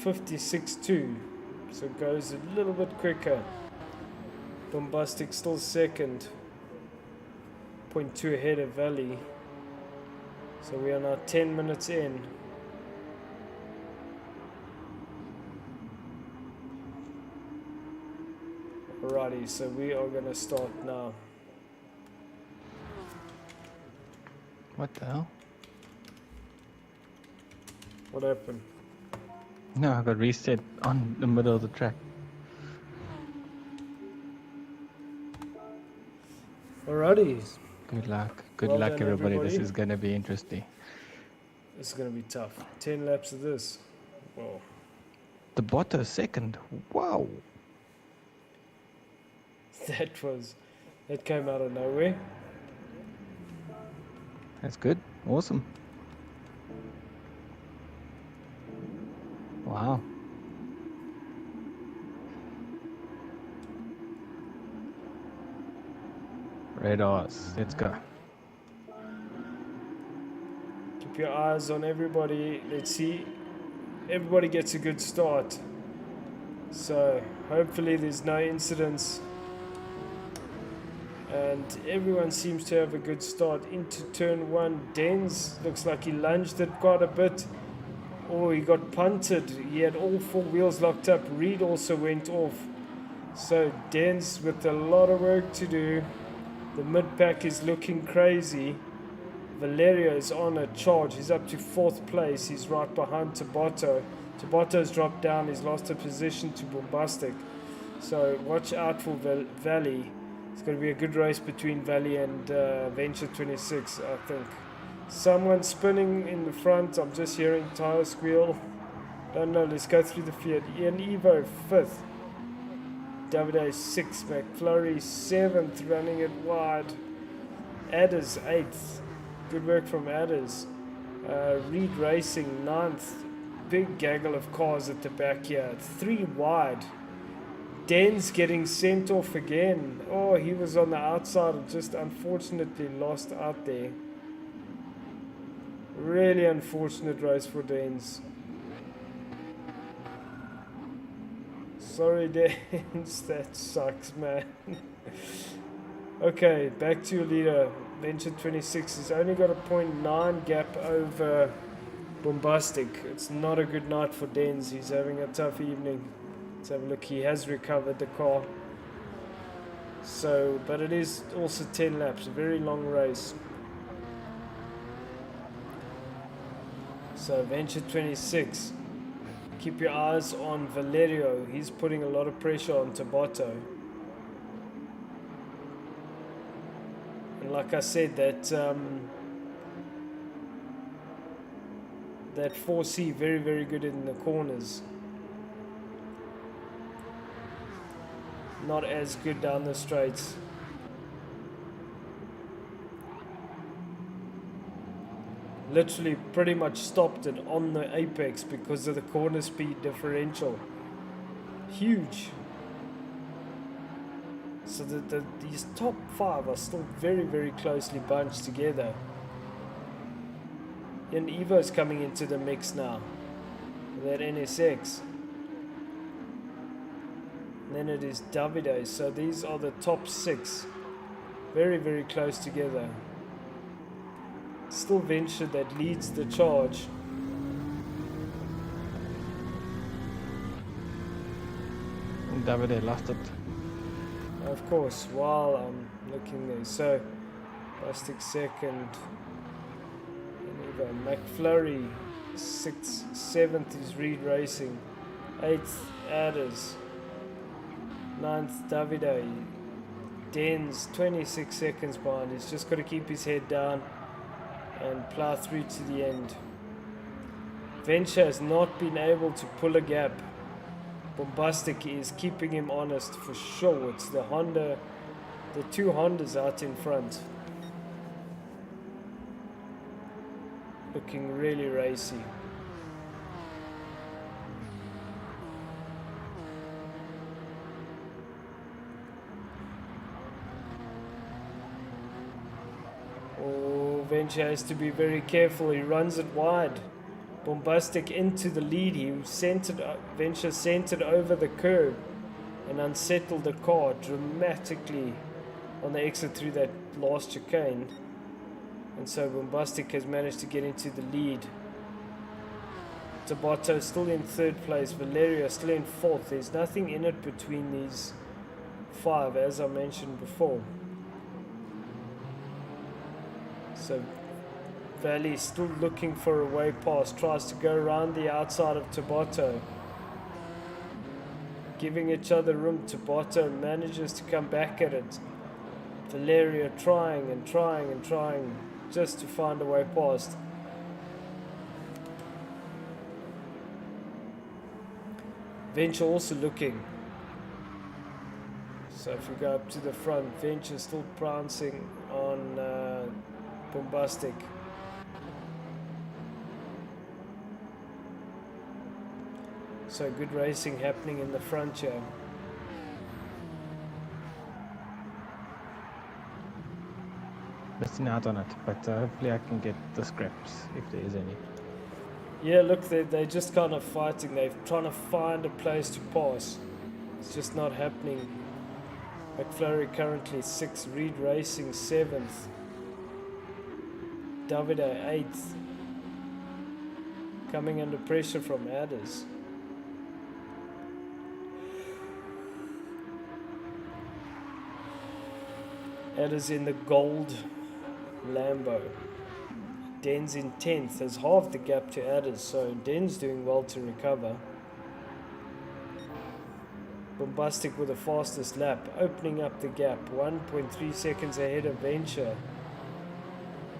.56.2, so it goes a little bit quicker. Bombastic still second, 0.2 ahead of Valley. So we are now 10 minutes in. Alrighty, so we are gonna start now. What the hell? What happened? No, I got reset on the middle of the track. Alrighty. Good luck. Good Well luck, done, everybody. This everybody. is going to be interesting. This is gonna be tough. 10 laps of this. Whoa. The Botta second. Wow. That came out of nowhere. That's good. Awesome. Wow. Radars. Let's go. Keep your eyes on everybody. Let's see. Everybody gets a good start. So hopefully there's no incidents. And everyone seems to have a good start into turn one. Dens looks like he lunged it quite a bit. Oh, he got punted. He had all four wheels locked up. Reed also went off. So Dens with a lot of work to do. The mid-pack is looking crazy. Valerio is on a charge. He's up to 4th place. He's right behind Tabotto. Tabotto's dropped down. He's lost a position to Bombastic. So watch out for Valley. It's going to be a good race between Valley and Venture 26, I think. Someone spinning in the front. I'm just hearing tire squeal. Don't know. Let's go through the field. Ian Evo 5th. Davide 6th, McFlurry 7th, running it wide. Adders 8th, good work from Adders. Reed Racing 9th, big gaggle of cars at the back here, 3 wide. Den's getting sent off again. Oh, he was on the outside and just unfortunately lost out there. Really unfortunate race for Den's. Sorry, Dens, that sucks, man. Okay, back to your leader. Venture 26 has only got a 0.9 gap over Bombastic. It's not a good night for Dens. He's having a tough evening. Let's have a look. He has recovered the car. So, but it is also 10 laps. A very long race. So, Venture 26. Keep your eyes on Valerio. He's putting a lot of pressure on Tabotto. And like I said, that 4C very, very good in the corners. Not as good down the straights. Literally pretty much stopped it on the apex because of the corner speed differential. Huge. So these top 5 are still very, very closely bunched together. And Evo's coming into the mix now. That NSX. And then it is Davide. So these are the top 6. Very, very close together. Still Venture that leads the charge. Davide lost it. Of course, while I'm looking there. So, Plastic second. McFlurry 6th, 7th is Reed Racing. 8th, Adders. 9th, Davide. Den's 26 seconds behind. He's just got to keep his head down and plow through to the end. Venture has not been able to pull a gap. Bombastic is keeping him honest for sure. It's the Honda, the 2 Hondas out in front. Looking really racy. Oh, Venture has to be very careful. He runs it wide. Bombastic into the lead. Venture centered over the curb and unsettled the car dramatically on the exit through that last chicane. And so Bombastic has managed to get into the lead. Tabotto still in 3rd place. Valerio still in 4th. There's nothing in it between these 5, as I mentioned before. So Valley still looking for a way past. Tries to go around the outside of Tabotto. Giving each other room. Tabotto manages to come back at it. Valerio trying and trying and trying just to find a way past. Venture also looking. So if we go up to the front, Venture still prancing on Bombastic. So good racing happening in the front here. Missing out on it, but hopefully I can get the scraps if there is any. Yeah, look, they're just kind of fighting. They're trying to find a place to pass. It's just not happening. McFlurry currently 6th, Reed Racing 7th, Davide 8th. Coming under pressure from Adders. Adders in the gold Lambo. Den's in 10th, has halved the gap to Adders, so Den's doing well to recover. Bombastic with the fastest lap, opening up the gap, 1.3 seconds ahead of Venture.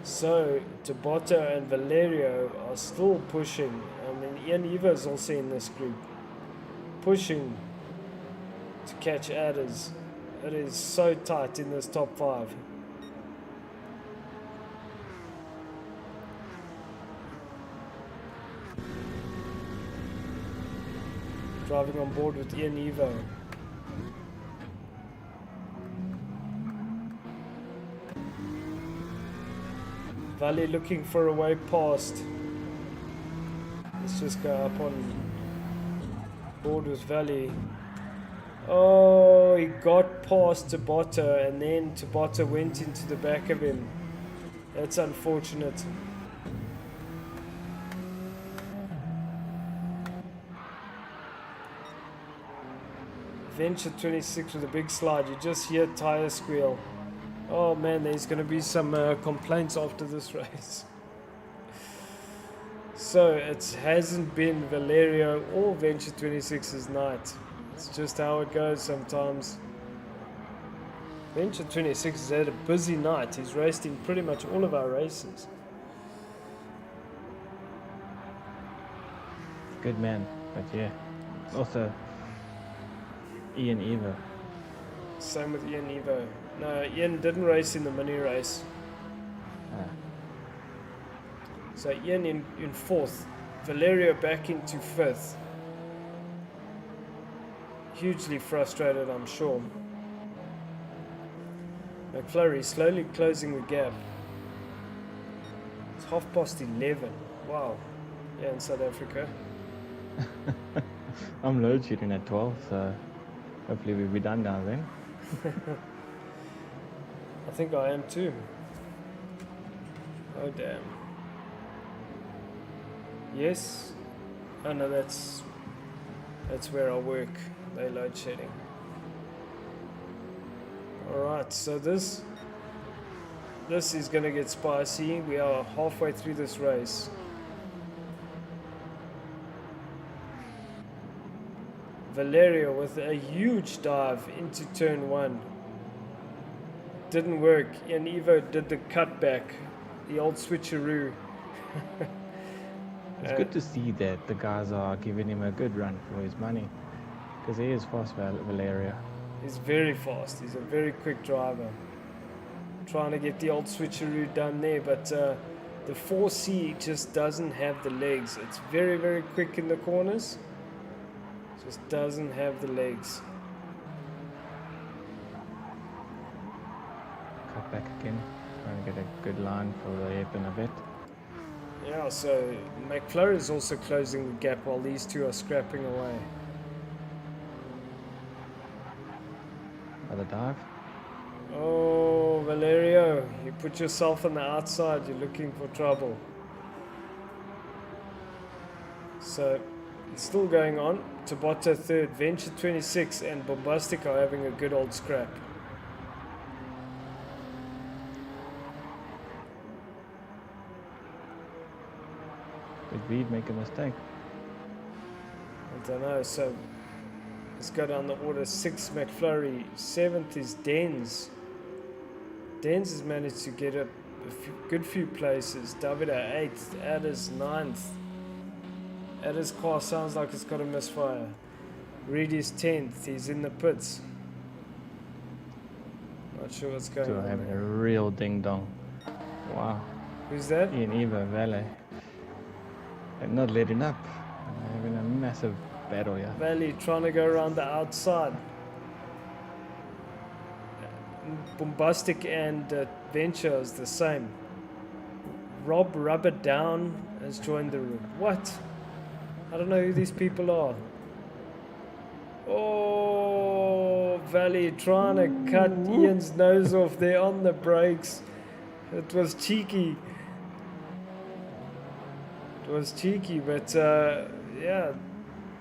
So Tabotto and Valerio are still pushing. I mean, Ian Evo is also in this group, pushing to catch adders. It is so tight in this top 5. Driving on board with Ian Evo. Valley looking for a way past. Let's just go up on board with Valley. Oh, he got past Tabata and then Tabata went into the back of him. That's unfortunate. Venture 26 with a big slide. You just hear tire squeal. Oh man, there's going to be some complaints after this race. So it hasn't been Valerio or Venture 26's night. It's just how it goes sometimes. Venture 26 has had a busy night. He's raced in pretty much all of our races. Good man, but yeah. Also, Ian Evo. Same with Ian Evo. No, Ian didn't race in the mini race. So Ian in 4th. Valerio back into 5th. Hugely frustrated, I'm sure. McFlurry slowly closing the gap. It's 11:30. Wow. Yeah, in South Africa. I'm load shooting at 12, so hopefully we'll be done now then. I think I am too. Oh damn. Yes. Oh no, that's where I work. They load shedding. Alright, so this is gonna get spicy. We are halfway through this race. Valerio with a huge dive into turn 1. Didn't work. And Evo did the cutback, the old switcheroo. It's good to see that the guys are giving him a good run for his money, because he is fast, Valerio. He's very fast. He's a very quick driver. Trying to get the old switcheroo done there, but the 4C just doesn't have the legs. It's very, very quick in the corners. Just doesn't have the legs. Cut back again, trying to get a good line for the hairpin a bit. Yeah, so McFlurry is also closing the gap while these two are scrapping away. Another dive. Oh, Valerio, you put yourself on the outside, you're looking for trouble. So, it's still going on. Tabata 3rd, Venture 26 and Bombastic are having a good old scrap. Did Reed make a mistake? I don't know, so let's go down the order. 6th McFlurry, 7th is Dens. Dens has managed to get a good few places. Davida 8th, Adders 9th. Adders' car sounds like it's got a misfire. Reed is 10th, he's in the pits. Not sure what's going Still on having a there. real ding dong. Wow. Who's that? Ian Evo, Valet. And not letting up. Having a massive battle here. Valley trying to go around the outside. Bombastic and Venture is the same. Rob Rubber Down has joined the room. What? I don't know who these people are. Oh, Valley trying to cut Ian's nose off there on the brakes. It was cheeky. It was cheeky, but yeah,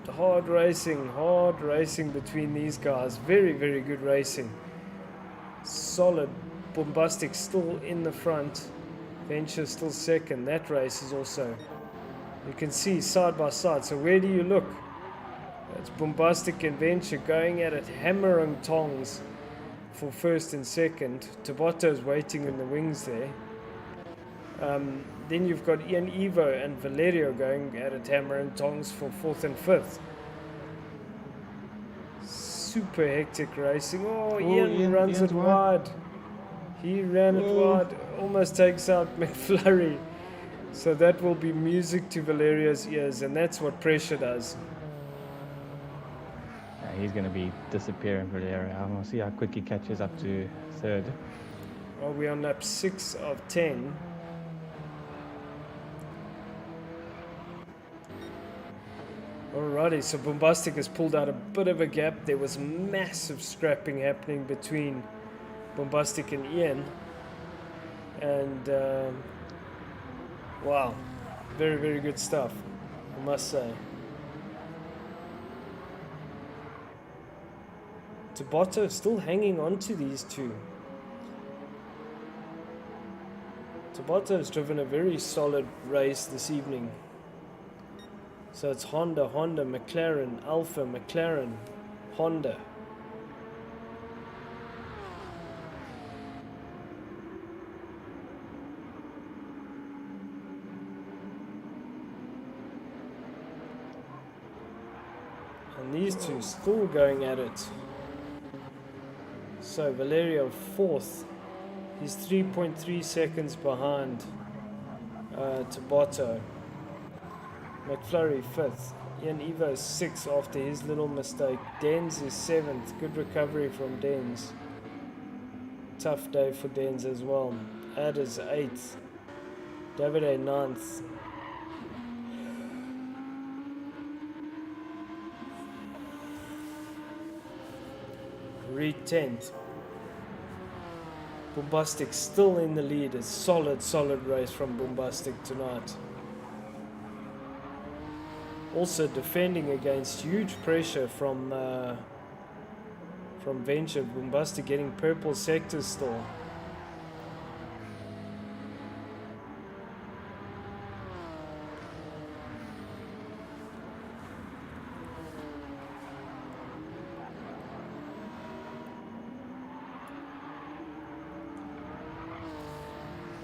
hard racing between these guys. Very, very good racing. Solid. Bombastic still in the front. Venture still second. That race is also, you can see side by side. So where do you look? It's Bombastic and Venture going at it, hammering tongs for first and second. Tabato's waiting in the wings there. Then you've got Ian Evo and Valerio going at it, hammer and tongs for 4th and 5th. super hectic racing. Oh, Ian- Ian runs Ian's it wide. wide. He ran it Whoa. wide. Almost takes out McFlurry. So that will be music to Valerio's ears, and that's what pressure does. He's going to be disappearing for the area. I'm going to see how quick he catches up to third. Are we on lap 6 of 10? Alrighty, so Bombastic has pulled out a bit of a gap. There was massive scrapping happening between Bombastic and Ian. And wow, very, very good stuff, I must say. Tabata still hanging on to these two. Tabata has driven a very solid race this evening. So it's Honda, McLaren, Alpha, McLaren, Honda. And these two still going at it. So Valerio fourth. He's 3.3 seconds behind Tabata. McFlurry fifth. Ian Evo sixth after his little mistake. Denz is seventh. Good recovery from Denz. Tough day for Denz as well. Adders eighth. Davide ninth. Reed 10th. Bombastic still in the lead. A solid race from Bombastic tonight. Also defending against huge pressure from Venture. Bombastic getting purple sectors still.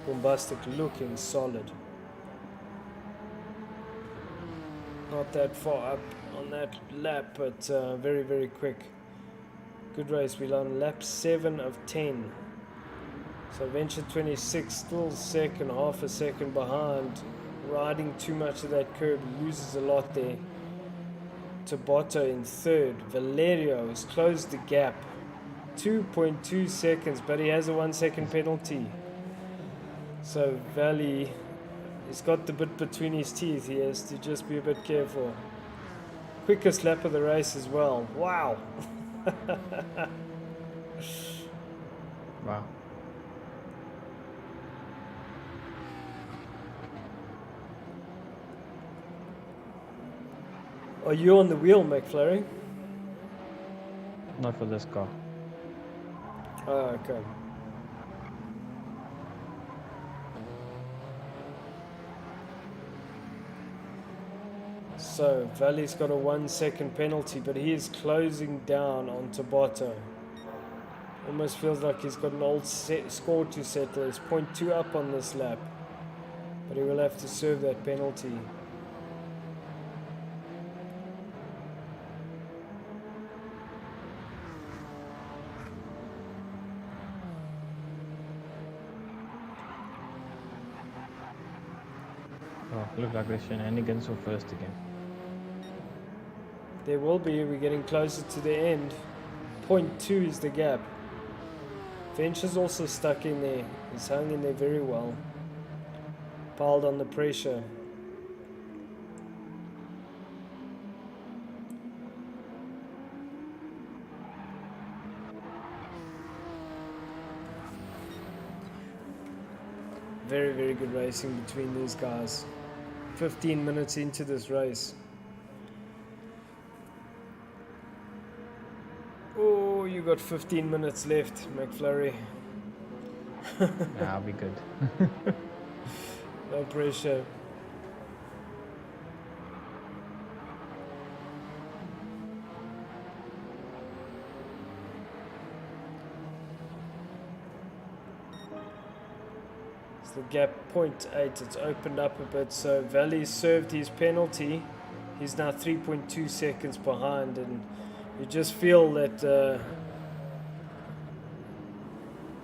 Bombastic looking solid. Not that far up on that lap, but very, very quick. Good race. We're on lap 7 of 10. So Venture 26 still second, half a second behind. Riding too much of that curb, loses a lot there. Tabata in third. Valerio has closed the gap. 2.2 seconds, but he has a 1 second penalty. So Valley, he's got the bit between his teeth. He has to just be a bit careful. Quickest lap of the race as well. Wow. Wow. Are you on the wheel, McFlurry? Not for this car. Oh, okay. So Valley's got a 1 second penalty, but he is closing down on Tabata. Almost feels like he's got an old score to settle. He's 0.2 up on this lap, but he will have to serve that penalty. Oh, look like there's shenanigans for first again. There will be. We're getting closer to the end. 0.2 is the gap. Venture's also stuck in there. He's hung in there very well. Piled on the pressure. Very, very good racing between these guys. 15 minutes into this race. Oh, you got 15 minutes left, McFlurry. I'll be good. No pressure. It's the gap 0.8. It's opened up a bit. So Valley served his penalty. He's now 3.2 seconds behind, and You just feel that the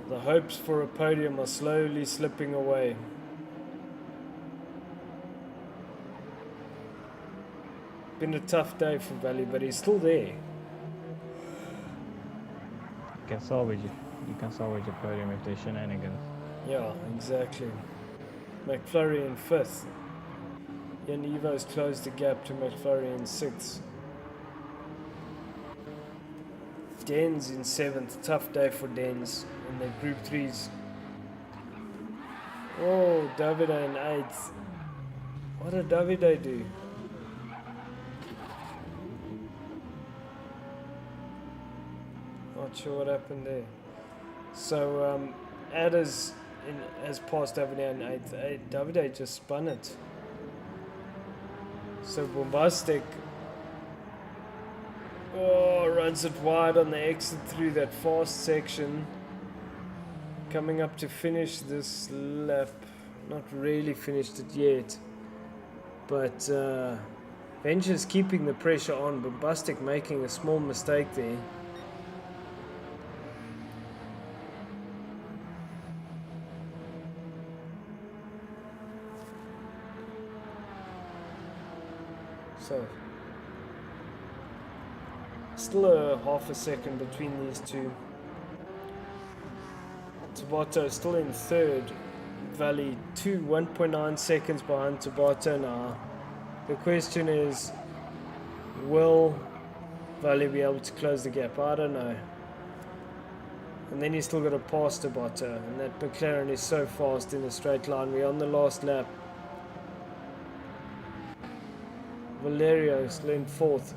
hopes for a podium are slowly slipping away. Been a tough day for Valley, but he's still there. You can salvage it. You can salvage a podium if there's shenanigans. Yeah, exactly. McFlurry in 5th. Ian Evo's closed the gap to McFlurry in 6th. Dens in 7th. Tough day for Dens in their Group 3s. Oh, Davide in 8th. What did Davide do? Not sure what happened there. So, Adders has passed Davide in 8th. Davide just spun it. So, Bombastic runs it wide on the exit through that fast section. Coming up to finish this lap. Not really finished it yet. But Venture's keeping the pressure on. Bombastic making a small mistake there. So, still a half a second between these two. Tabata still in 3rd. Valley 1.9 seconds behind Tabata now. The question is, will Valley be able to close the gap? I don't know. And then he's still got to pass Tabata, and that McLaren is so fast in a straight line. We're on the last lap. Valerio still in 4th.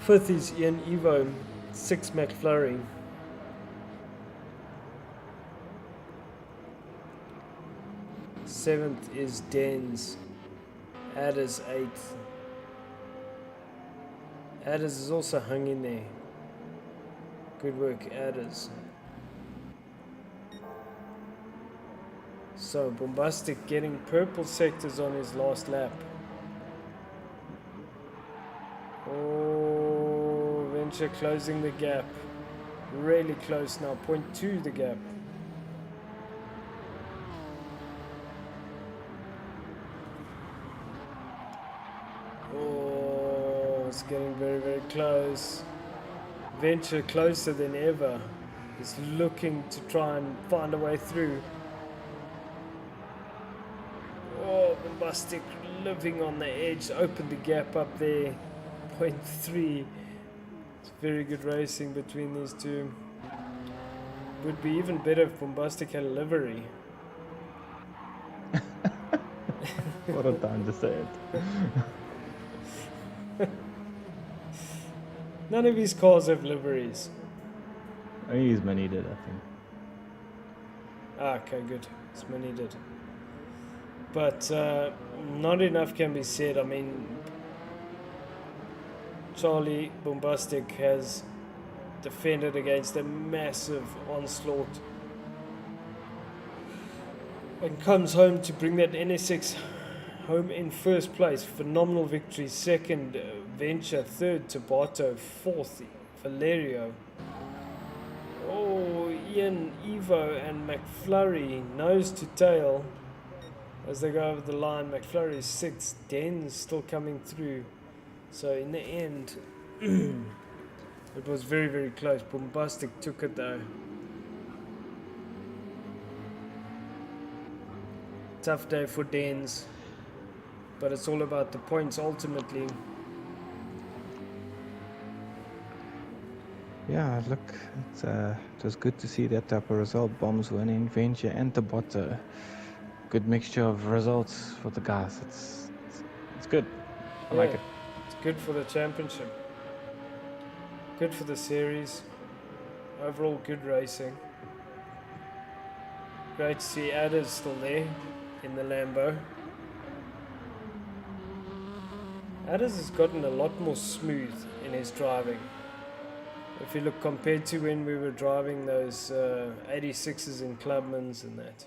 5th is Ian Evo, 6th McFlurry. 7th is Dens. Adders 8th. Adders is also hung in there. Good work, Adders. So, Bombastic getting purple sectors on his last lap. Oh, Venture closing the gap. Really close now, 0.2 the gap. Oh, it's getting very, very close. Venture closer than ever. He's looking to try and find a way through. Oh, Bombastic living on the edge, opened the gap up there, 0.3. It's very good racing between these two. Would be even better if Bombastic had a livery. What a time to say it. None of his cars have liveries. His many did, I think. Okay, good. His many did. But not enough can be said. I mean, Charlie Bombastic has defended against a massive onslaught and comes home to bring that NSX home in 1st place. Phenomenal victory. 2nd, Venture. 3rd, Tabata. 4th, Valerio. Oh, Ian, Evo and McFlurry nose to tail as they go over the line. McFlurry is 6th. Den's still coming through. So in the end, it was very, very close. Bombastic took it though. Tough day for Dens, but it's all about the points ultimately. Yeah, look, it was good to see that type of result. Bombs winning, Venture and Tabata. Good mixture of results for the guys. It's good. I like it. It's good for the championship. Good for the series. Overall good racing. Great to see Adders still there in the Lambo. Adders has gotten a lot more smooth in his driving. If you look compared to when we were driving those 86s in Clubmans and that.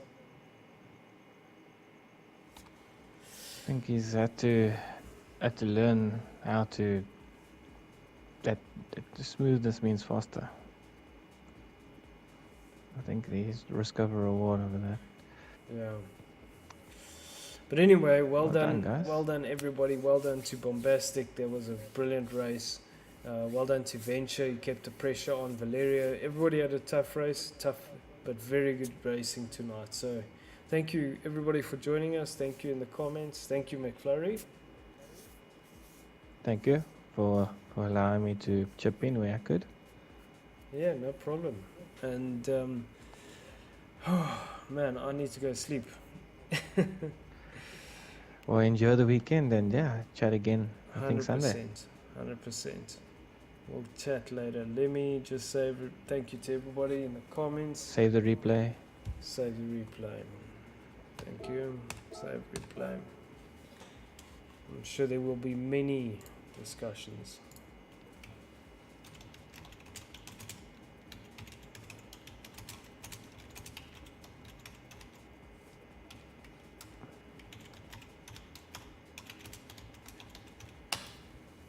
I think he's had to had to learn how to that the smoothness means faster. I think there's risk over reward over that. Yeah. But anyway, well done, guys. well done everybody, well done to Bombastic. That was a brilliant race. Well done to Venture. You kept the pressure on Valerio. Everybody had a tough race, tough but very good racing tonight. So thank you everybody for joining us. Thank you in the comments. Thank you McFlurry. Thank you for allowing me to chip in where I could. Yeah, no problem. And man, I need to go sleep. Well, enjoy the weekend and yeah, chat again. I think Sunday. 100%. We'll chat later. Let me just say thank you to everybody in the comments. Save the replay. Save the replay. Thank you. Save replay. I'm sure there will be many discussions.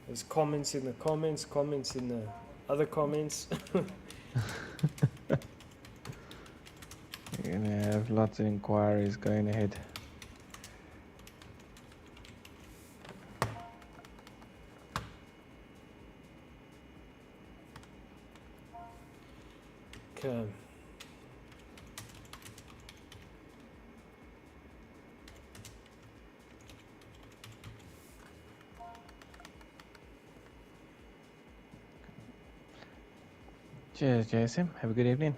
There's comments in the comments, comments in the other comments. You're gonna have lots of inquiries going ahead. Okay. Cheers, Jason. Have a good evening.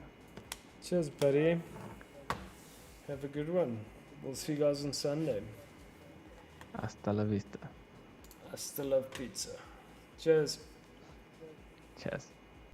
Cheers, buddy. Have a good one. We'll see you guys on Sunday. Hasta la vista. I still love pizza. Cheers. Cheers.